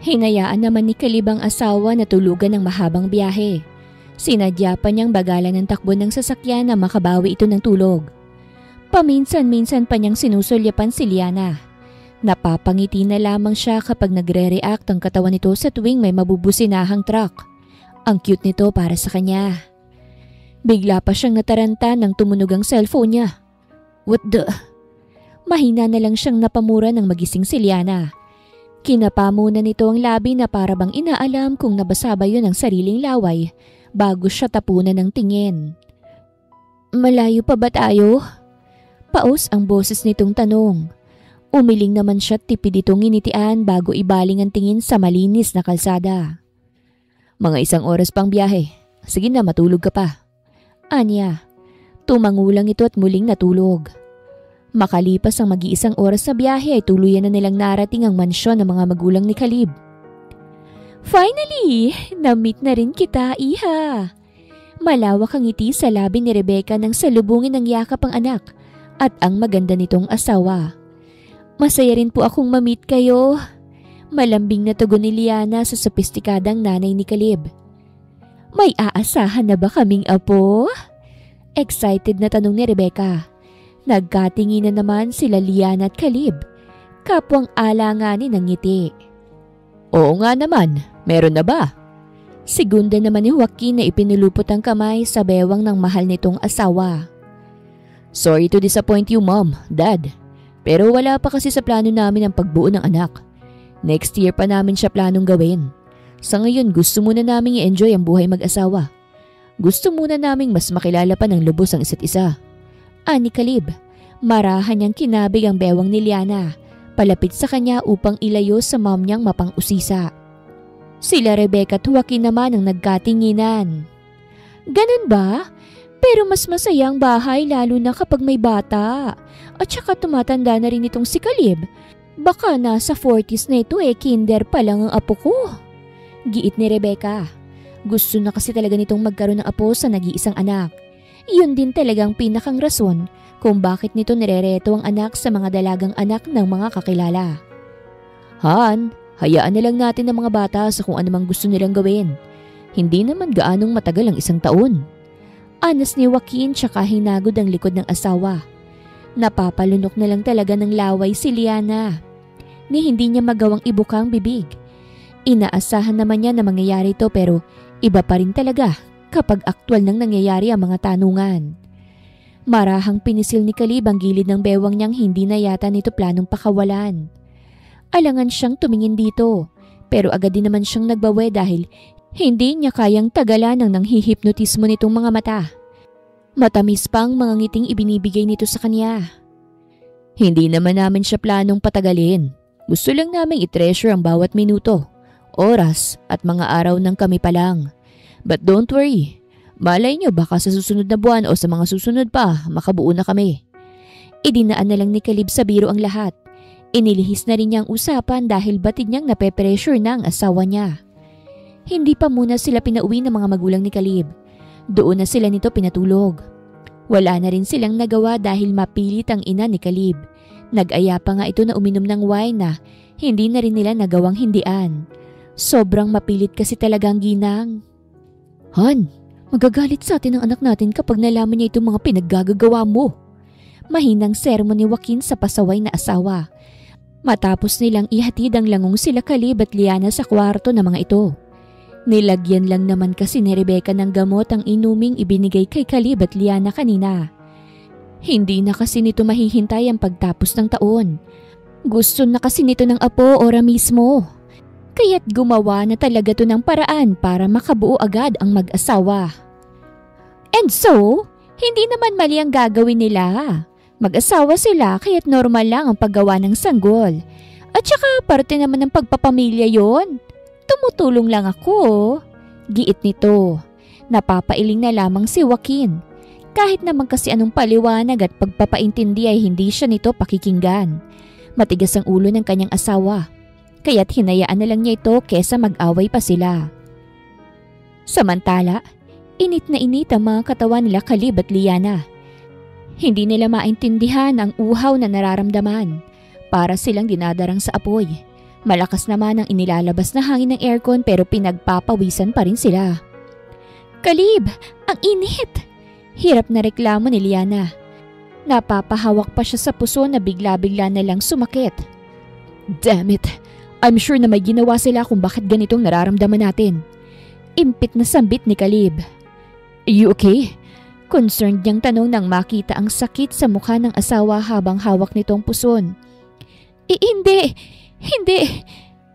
Hinayaan naman ni Caleb ang asawa na tulugan ng mahabang biyahe. Sinadya pa niyang bagalan ng takbo ng sasakyan na makabawi ito ng tulog. Paminsan-minsan pa niyang sinusulyapan si Liana. Napapangiti na lamang siya kapag nagre-react ang katawan nito sa tuwing may mabubusinahang truck. Ang cute nito para sa kanya. Bigla pa siyang nataranta nang tumunog ang cellphone niya. "What the?" Mahina na lang siyang napamura ng magising si Liana. Kinapa muna nito ang labi na para bang inaalam kung nabasa ba yun ang sariling laway bago siya tapunan ng tingin. "Malayo pa ba tayo?" Paos ang boses nitong tanong. Umiling naman siya at tipid itong initian bago ibaling ang tingin sa malinis na kalsada. "Mga 1 oras pang biyahe. Sige na, matulog ka pa." Anya. Tumangulang ito at muling natulog. Makalipas ang mag-iisang oras sa biyahe ay tuluyan na nilang narating ang mansyon ng mga magulang ni Caleb. "Finally! Na-meet na rin kita, iha!" Malawak ang ngiti sa labi ni Rebecca nang salubungin ng yakap ang anak at ang maganda nitong asawa. "Masaya rin po akong ma-meet kayo." Malambing na tugon ni Liana sa sopistikadang nanay ni Caleb. "May aasahan na ba kaming apo?" Excited na tanong ni Rebecca. Nagkatinginan naman sila Liana at Caleb. Kapwang alanganin ng ngiti. "Oo nga naman, meron na ba?" Segunda naman ni Joaquin na ipinulupot ang kamay sa bewang ng mahal nitong asawa. "Sorry to disappoint you, Mom, Dad. Pero wala pa kasi sa plano namin ang pagbuo ng anak. Next year pa namin siya planong gawin. Sa ngayon gusto muna namin i-enjoy ang buhay mag-asawa. Gusto muna naming mas makilala pa ng lubos ang isa't isa." Ani Caleb. Marahan niyang kinabig ang bewang ni Liana. Palapit sa kanya upang ilayo sa mom niyang mapang-usisa. Sila Rebecca at Joaquin naman ang nagkatinginan. "Ganun ba? Pero mas masaya ang bahay lalo na kapag may bata. At saka tumatanda na rin itong si Caleb. Baka nasa 40s na ito kinder pa lang ang apo ko." Giit ni Rebecca. Gusto na kasi talaga nitong magkaroon ng apo sa nag-iisang anak. Yun din talagang pinakang rason kung bakit nito nirereto ang anak sa mga dalagang anak ng mga kakilala. "Han, hayaan na lang natin ang mga bata sa kung anumang gusto nilang gawin. Hindi naman gaanong matagal ang 1 taon." Anas ni Joaquin tsaka hinagod ang likod ng asawa. Napapalunok na lang talaga ng laway si Liana. Ni hindi niya magawang ibukang bibig. Inaasahan naman niya na mangyayari ito pero iba pa rin talaga kapag aktwal nang nangyayari ang mga tanungan. Marahang pinisil ni Caleb ang gilid ng bewang niyang hindi na yata nito planong pakawalan. Alangan siyang tumingin dito pero agad din naman siyang nagbawe dahil hindi niya kayang tagalan ang nanghihipnotismo nitong mga mata. Matamis pang mga ngiting ibinibigay nito sa kanya. "Hindi naman namin siya planong patagalin. Gusto lang naming i-treasure ang bawat minuto, oras at mga araw ng kami pa lang. But don't worry, malay nyo baka sa susunod na buwan o sa mga susunod pa makabuo na kami." Idinaan na lang ni Caleb sa biro ang lahat. Inilihis na rin niya ang usapan dahil batid niyang nape-pressure na ang asawa niya. Hindi pa muna sila pinauwi ng mga magulang ni Caleb. Doon na sila nito pinatulog. Wala na rin silang nagawa dahil mapilit ang ina ni Caleb. Nag-aya pa nga ito na uminom ng wine na hindi na rin nila nagawang hindian. Sobrang mapilit kasi talagang ginang. Han, magagalit sa atin ang anak natin kapag nalaman niya itong mga pinaggagawa mo. Mahinang sermon ni Joaquin sa pasaway na asawa. Matapos nilang ihatid ang langong sila Caleb at Liana sa kwarto ng mga ito. Nilagyan lang naman kasi ni Rebecca ng gamot ang inuming ibinigay kay Caleb at Liana kanina. Hindi na kasi nito mahihintay ang pagtapos ng taon. Gusto na kasi nito ng apo ora mismo. Kaya't gumawa na talaga to ng paraan para makabuo agad ang mag-asawa. And so, hindi naman mali ang gagawin nila. Mag-asawa sila kaya't normal lang ang paggawa ng sanggol. At saka parte naman ng pagpapamilya yon. Tumutulong lang ako. Giit nito. Napapailing na lamang si Joaquin. Kahit naman kasi anong paliwanag at pagpapaintindi ay hindi siya nito pakikinggan. Matigas ang ulo ng kanyang asawa. Kaya't hinayaan na lang niya ito kesa mag-away pa sila. Samantala, init na init ang mga katawan nila Caleb at Liana. Hindi nila maintindihan ang uhaw na nararamdaman. Para silang dinadarang sa apoy. Malakas naman ang inilalabas na hangin ng aircon pero pinagpapawisan pa rin sila. Caleb, ang init! Hirap na reklamo ni Liana. Napapahawak pa siya sa puso na bigla-bigla na lang sumakit. Damn it! I'm sure na may ginawa sila kung bakit ganitong nararamdaman natin. Impit na sambit ni Caleb. You okay? Concerned niyang tanong nang makita ang sakit sa mukha ng asawa habang hawak nitong puson. Hindi.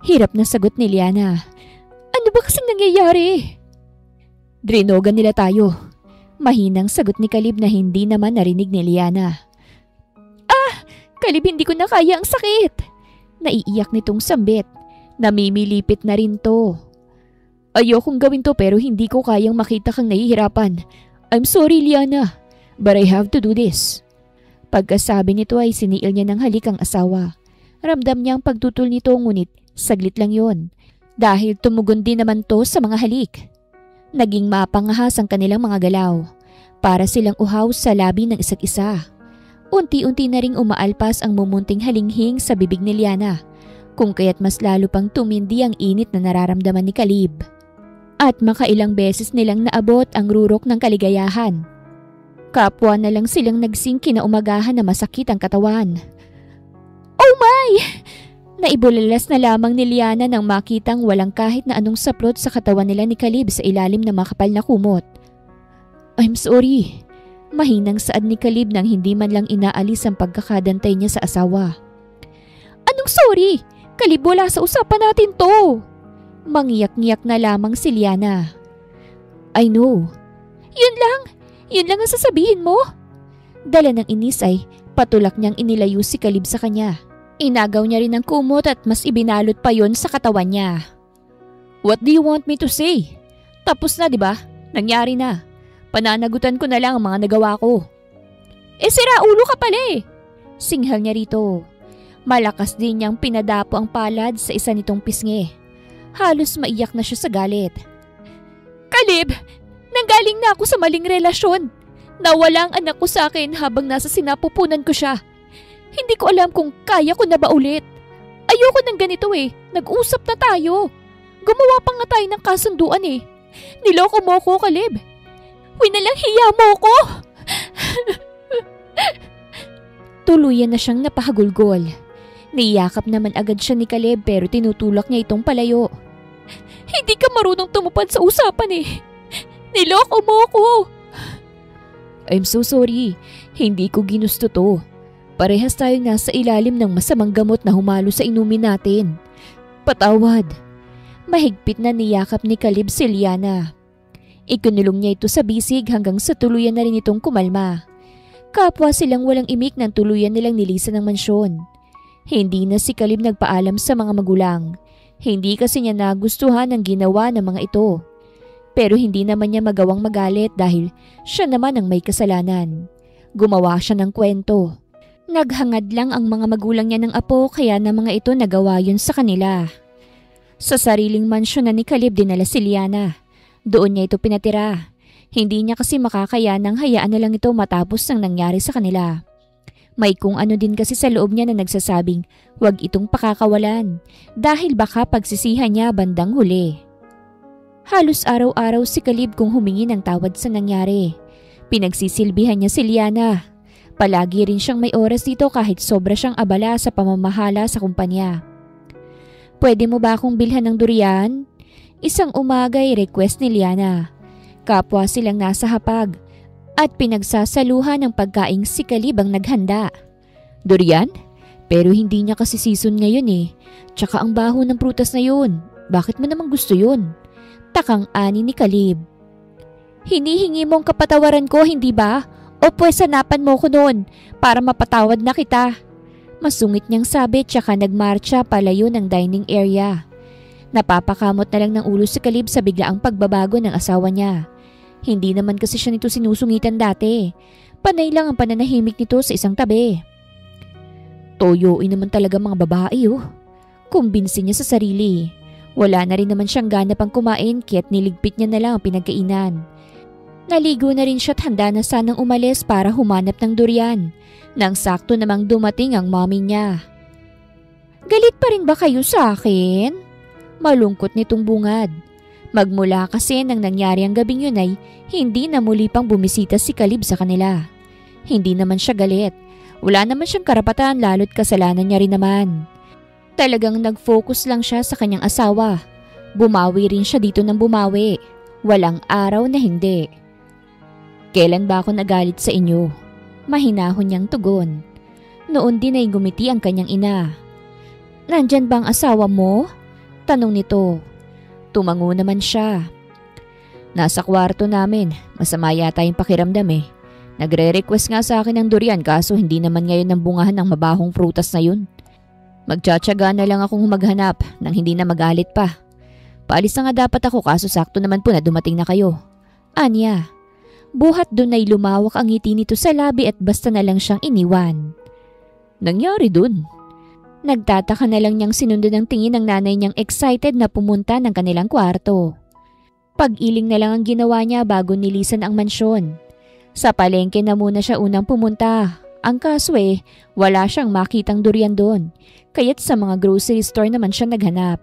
Hirap na sagot ni Liana. Ano ba kasing nangyayari? Drinogan nila tayo. Mahinang sagot ni Caleb na hindi naman narinig ni Liana. Caleb, hindi ko na kaya ang sakit. Naiiyak nitong sambit. Namimilipit na rin to. Ayokong gawin to pero hindi ko kayang makita kang nahihirapan. I'm sorry, Liana, but I have to do this. Pagkasabi nito ay siniil niya ng halik ang asawa. Ramdam niya ang pagtutol nito ngunit saglit lang yon. Dahil tumugon din naman to sa mga halik. Naging mapangahas ang kanilang mga galaw. Para silang uhaw sa labi ng isa't isa. Unti-unti na ring umaalpas ang mumunting halinghing sa bibig ni Liana. Kung kaya't mas lalo pang tumindi ang init na nararamdaman ni Caleb. At makailang beses nilang naabot ang rurok ng kaligayahan. Kapwa na lang silang nagsing kinaumagahan na masakit ang katawan. Oh my! Naibulalas na lamang ni Liana nang makitang walang kahit na anong saplot sa katawan nila ni Caleb sa ilalim ng makapal na kumot. I'm sorry. Mahinang saad ni Caleb nang hindi man lang inaalis ang pagkakadantay niya sa asawa. Anong sorry? Caleb, wala sa usapan natin to. Mangiyak-ngiyak na lamang si Liana. I know. Yun lang ang sasabihin mo? Dala ng inis ay patulak niyang inilayo si Caleb sa kanya. Inagaw niya rin ang kumot at mas ibinalot pa yon sa katawan niya. What do you want me to say? Tapos na, di ba? Nangyari na. Pananagutan ko na lang ang mga nagawa ko. Sira ulo ka pala eh. Singhal niya rito. Malakas din niyang pinadapo ang palad sa isa nitong pisngi. Halos maiyak na siya sa galit. Caleb, nanggaling na ako sa maling relasyon. Nawala ang anak ko sa akin habang nasa sinapupunan ko siya. Hindi ko alam kung kaya ko na ba ulit. Ayoko ng ganito eh. Nag-usap na tayo. Gumawa pa nga tayo ng kasunduan eh. Niloko mo ko, Caleb. Winalang hiya mo ko. Tuluyan na siyang napahagulgol. Niyakap naman agad siya ni Caleb pero tinutulak niya itong palayo. Hindi ka marunong tumupad sa usapan eh. Niloko mo ko. I'm so sorry. Hindi ko ginusto to. Parehas tayong nasa ilalim ng masamang gamot na humalo sa inumin natin. Patawad. Mahigpit na niyakap ni Caleb si Liana. Ikinulong niya ito sa bisig hanggang sa tuluyan na rin itong kumalma. Kapwa silang walang imik ng tuluyan nilang nilisan ng mansyon. Hindi na si Caleb nagpaalam sa mga magulang. Hindi kasi niya nagustuhan ang ginawa ng mga ito. Pero hindi naman niya magawang magalit dahil siya naman ang may kasalanan. Gumawa siya ng kwento. Naghangad lang ang mga magulang niya ng apo kaya na mga ito nagawa yun sa kanila. Sa sariling mansyon na ni Caleb dinala si Liana. Doon niya ito pinatira. Hindi niya kasi makakayanang hayaan na lang ito matapos ng nangyari sa kanila. May kung ano din kasi sa loob niya na nagsasabing huwag itong pakakawalan dahil baka pagsisihan niya bandang huli. Halos araw-araw si Caleb kung humingi ng tawad sa nangyari. Pinagsisilbihan niya si Liana. Palagi rin siyang may oras dito kahit sobra siyang abala sa pamamahala sa kumpanya. Pwede mo ba akong bilhan ng durian? Isang umaga ay request ni Liana. Kapwa silang nasa hapag at pinagsasaluhan ng pagkaing si Caleb ang naghanda. Durian? Pero hindi niya kasi season ngayon eh. Tsaka ang baho ng prutas na yun. Bakit mo naman gusto yun? Takang ani ni Caleb. Hinihingi mong kapatawaran ko, hindi ba? O pwes hanapan mo ko noon para mapatawad na kita. Masungit niyang sabi tsaka nagmarcha palayo ng dining area. Napapakamot na lang ng ulo si Caleb sa biglaang pagbabago ng asawa niya. Hindi naman kasi siya nito sinusungitan dati. Panay lang ang pananahimik nito sa isang tabi. Toyoin naman talaga mga babae oh. Kumbinsi niya sa sarili. Wala na rin naman siyang gana pang kumain kaya't niligpit niya na lang ang pinagkainan. Naligo na rin siya at handa na sanang umalis para humanap ng durian. Nang sakto namang dumating ang mommy niya. Galit pa rin ba kayo sa akin? Malungkot nitong bungad. Magmula kasi nang nangyari ang gabing yun ay hindi na muli pang bumisita si Caleb sa kanila. Hindi naman siya galit. Wala naman siyang karapatan lalo't kasalanan niya rin naman. Talagang nag-focus lang siya sa kanyang asawa. Bumawi rin siya dito ng bumawi. Walang araw na hindi. Kailan ba ako nagalit sa inyo? Mahinahon niyang tugon. Noon din ay gumiti ang kanyang ina. Nandyan ba ang asawa mo? Tanong nito. Tumango naman siya. Nasa kwarto namin. Masama yata yung pakiramdam eh. Nagre-request nga sa akin ng durian kaso hindi naman ngayon ang bungahan ng mabahong prutas na yun. Magtsatsaga na lang akong maghanap nang hindi na magalit pa. Paalis na nga dapat ako kaso sakto naman po na dumating na kayo. Anya. Buhat doon ay lumawak ang ngiti nito sa labi at basta na lang siyang iniwan. Nangyari dun? Nagtataka na lang niyang sinundan ng tingin ng nanay niyang excited na pumunta ng kanilang kwarto. Pag-iling na lang ang ginawa niya bago nilisan ang mansyon. Sa palengke na muna siya unang pumunta. Ang kaso wala siyang makitang durian doon. Kaya't sa mga grocery store naman siya naghanap.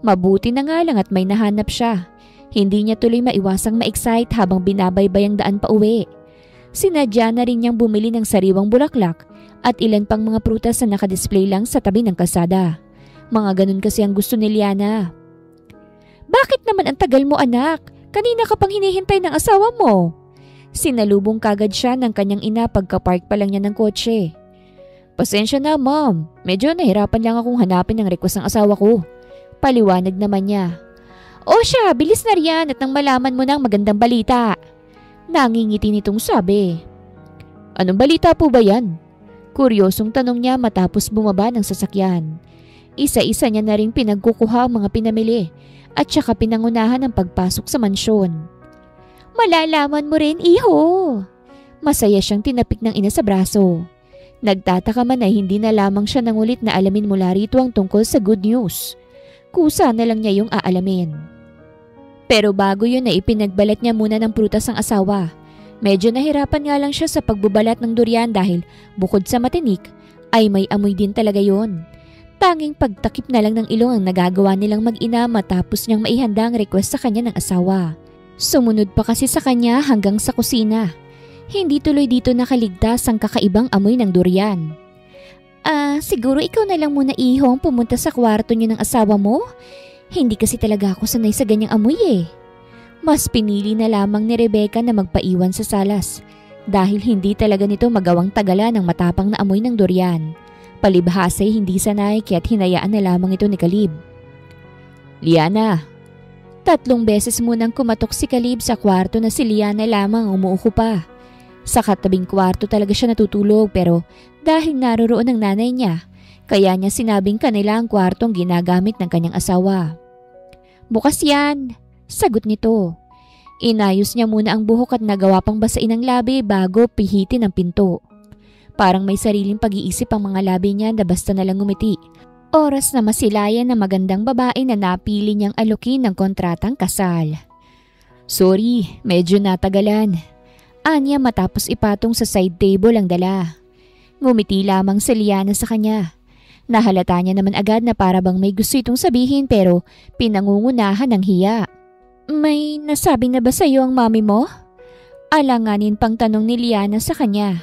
Mabuti na nga lang at may nahanap siya. Hindi niya tuloy maiwasang ma-excite habang binabaybay ang daan pa uwi. Sinadya na rin niyang bumili ng sariwang bulaklak at ilan pang mga prutas na nakadisplay lang sa tabi ng kalsada. Mga ganun kasi ang gusto ni Liana. Bakit naman ang tagal mo anak? Kanina ka pang hinihintay ng asawa mo. Sinalubong kagad siya ng kanyang ina pagka-park pa lang niya ng kotse. Pasensya na ma'am, medyo nahirapan lang akong hanapin ang request ng asawa ko. Paliwanag naman niya. O siya, bilis na riyan at nang malaman mo ng magandang balita. Nangingiti nitong sabi. Anong balita po ba yan? Kuryosong tanong niya matapos bumaba ng sasakyan. Isa-isa niya na rin pinagkukuha ang mga pinamili at saka pinangunahan ang pagpasok sa mansyon. Malalaman mo rin, iho. Masaya siyang tinapik ng ina sa braso. Nagtataka man ay hindi na lamang siya nangulit na alamin mula rito ang tungkol sa good news. Kusa na lang niya yung aalamin. Pero bago yun ay ipinagbalat niya muna ng prutas ang asawa. Medyo nahirapan nga lang siya sa pagbubalat ng durian dahil bukod sa matinik ay may amoy din talaga yon. Tanging pagtakip na lang ng ilong ang nagagawa nilang mag-ina matapos niyang maihanda ang request sa kanya ng asawa. Sumunod pa kasi sa kanya hanggang sa kusina. Hindi tuloy dito nakaligtas ang kakaibang amoy ng durian. Siguro ikaw na lang muna ihong pumunta sa kwarto niyo ng asawa mo? Hindi kasi talaga ako sanay sa ganyang amoy eh. Mas pinili na lamang ni Rebecca na magpaiwan sa salas dahil hindi talaga nito magawang tagalan ng matapang na amoy ng durian. Palibhas ay hindi sanay kaya't hinayaan na lamang ito ni Caleb. Liana. 3 beses munang kumatok si Caleb sa kwarto na si Liana lamang umuuko pa. Sa katabing kwarto talaga siya natutulog pero dahil naroroon ang nanay niya, kaya niya sinabing kanila ang kwartong ginagamit ng kanyang asawa. Bukas yan, sagot nito. Inayos niya muna ang buhok at nagawa pang basain ang labi bago pihitin ang pinto. Parang may sariling pag-iisip ang mga labi niya na basta na lang ngumiti. Oras na masilayan ng magandang babae na napili niyang alukin ng kontratang kasal. Sorry, medyo natagalan. Anya matapos ipatong sa side table ang dala. Ngumiti lamang si Liana sa kanya. Nahalata niya naman agad na para bang may gusto itong sabihin pero pinangungunahan ng hiya. May nasabi na ba sa iyo ang mami mo? Alanganin pang tanong ni Liana sa kanya.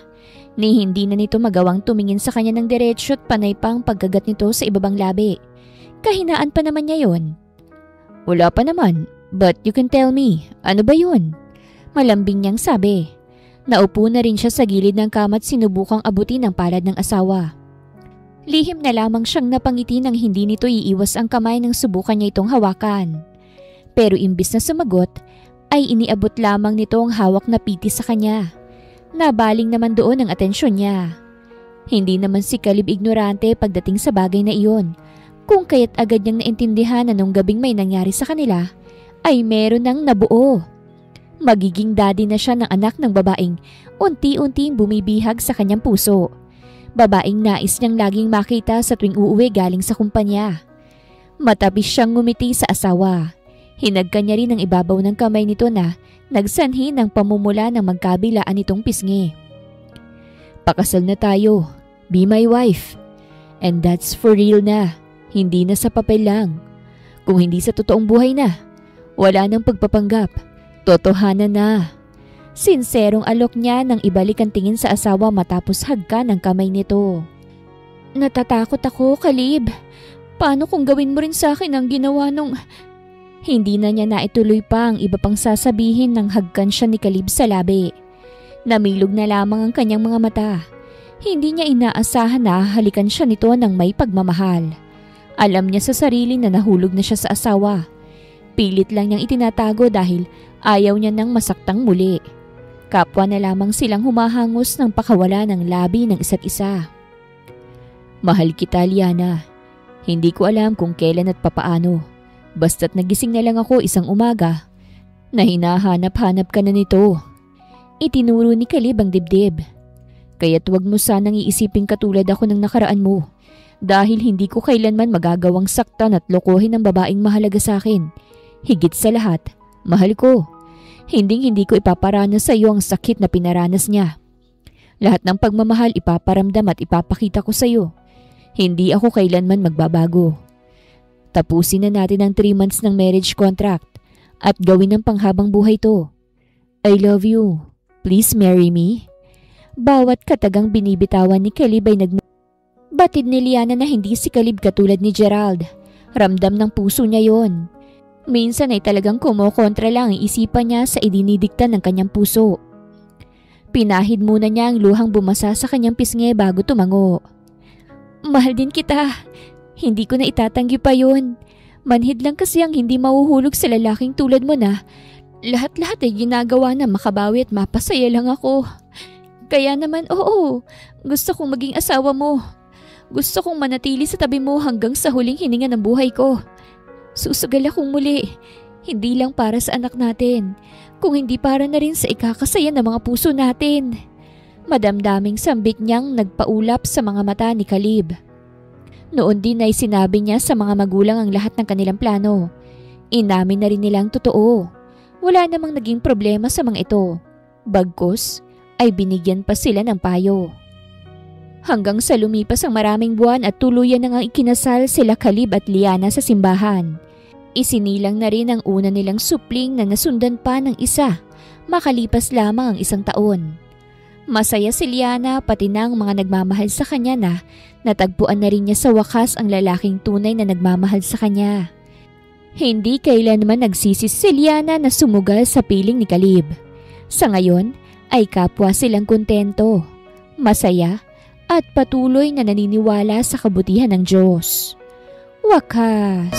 Ni hindi na nito magawang tumingin sa kanya ng diretsyo at panay pang paggagat nito sa ibabang labi. Kahinaan pa naman niya yon. Wala pa naman, but you can tell me, ano ba yun? Malambing niyang sabi. Naupo na rin siya sa gilid ng kama at sinubukang abutin ang palad ng asawa. Lihim na lamang siyang napangiti nang hindi nito iiwas ang kamay nang subukan niya itong hawakan. Pero imbis na sumagot, ay iniabot lamang nito ang hawak na piti sa kanya. Nabaling naman doon ang atensyon niya. Hindi naman si Caleb ignorante pagdating sa bagay na iyon. Kung kaya't agad niyang naintindihan na nung gabing may nangyari sa kanila, ay meron nang nabuo. Magiging daddy na siya ng anak ng babaeng unti-unting bumibihag sa kanyang puso. Babaeng nais niyang laging makita sa tuwing uuwi galing sa kumpanya. Matabi siyang ngumiti sa asawa. Hinagka niya rin ang ibabaw ng kamay nito na nagsanhi ng pamumula ng magkabilaan nitong pisngi. Pakasal na tayo. Be my wife. And that's for real na. Hindi na sa papel lang. Kung hindi sa totoong buhay na. Wala nang pagpapanggap. Totohanan na. Sinserong alok niya nang ibalik ang tingin sa asawa matapos hagka ng kamay nito. Natatakot ako, Caleb. Paano kung gawin mo rin sa akin ang ginawa nung... Hindi na niya naituloy pa ang iba pang sasabihin nang hagkan siya ni Caleb sa labi. Namilog na lamang ang kanyang mga mata. Hindi niya inaasahan na halikan siya nito ng may pagmamahal. Alam niya sa sarili na nahulog na siya sa asawa. Pilit lang niyang itinatago dahil ayaw niya nang masaktang muli. Kapwa na lamang silang humahangos ng pakawala ng labi ng isa't isa. Mahal kita, Liana. Hindi ko alam kung kailan at papaano. Basta't nagising na lang ako isang umaga na hinahanap-hanap ka na nito. Itinuro ni Caleb ang dibdib. Kaya't wag mo sanang iisiping katulad ako ng nakaraan mo. Dahil hindi ko kailanman magagawang saktan at lokohin ang babaeng mahalaga sa akin. Higit sa lahat, mahal ko. Hindi ko ipaparanas sa iyo ang sakit na pinaranas niya. Lahat ng pagmamahal ipaparamdam at ipapakita ko sa iyo. Hindi ako kailanman magbabago. Tapusin na natin ang 3 months ng marriage contract at gawin ng panghabang buhay to. I love you. Please marry me. Bawat katagang binibitawan ni Caleb ay batid ni Liana na hindi si Caleb katulad ni Gerald. Ramdam ng puso niya yon. Minsan ay talagang kumokontra lang ang isipan niya sa idinidikta ng kanyang puso. Pinahid muna niya ang luhang bumasa sa kanyang pisngi bago tumango. Mahal din kita. Hindi ko na itatanggi pa yun. Manhid lang kasi ang hindi mahuhulog sa lalaking tulad mo na lahat-lahat ay ginagawa na makabawi at mapasaya lang ako. Kaya naman gusto kong maging asawa mo. Gusto kong manatili sa tabi mo hanggang sa huling hininga ng buhay ko. Susugal akong muli, hindi lang para sa anak natin, kung hindi para na rin sa ikakasaya ng mga puso natin. Madamdaming sambit niyang nagpaulap sa mga mata ni Caleb. Noon din ay sinabi niya sa mga magulang ang lahat ng kanilang plano. Inamin na rin nilang totoo. Wala namang naging problema sa mga ito. Bagkus ay binigyan pa sila ng payo. Hanggang sa lumipas ang maraming buwan at tuluyan na ngang ikinasal sila Caleb at Liana sa simbahan. Isinilang na rin ang una nilang supling na nasundan pa ng isa, makalipas lamang ang 1 taon. Masaya si Liana pati na ang mga nagmamahal sa kanya na natagpuan na rin niya sa wakas ang lalaking tunay na nagmamahal sa kanya. Hindi kailanman nagsisi si Liana na sumugal sa piling ni Caleb. Sa ngayon ay kapwa silang kontento, masaya at patuloy na naniniwala sa kabutihan ng Diyos. Wakas!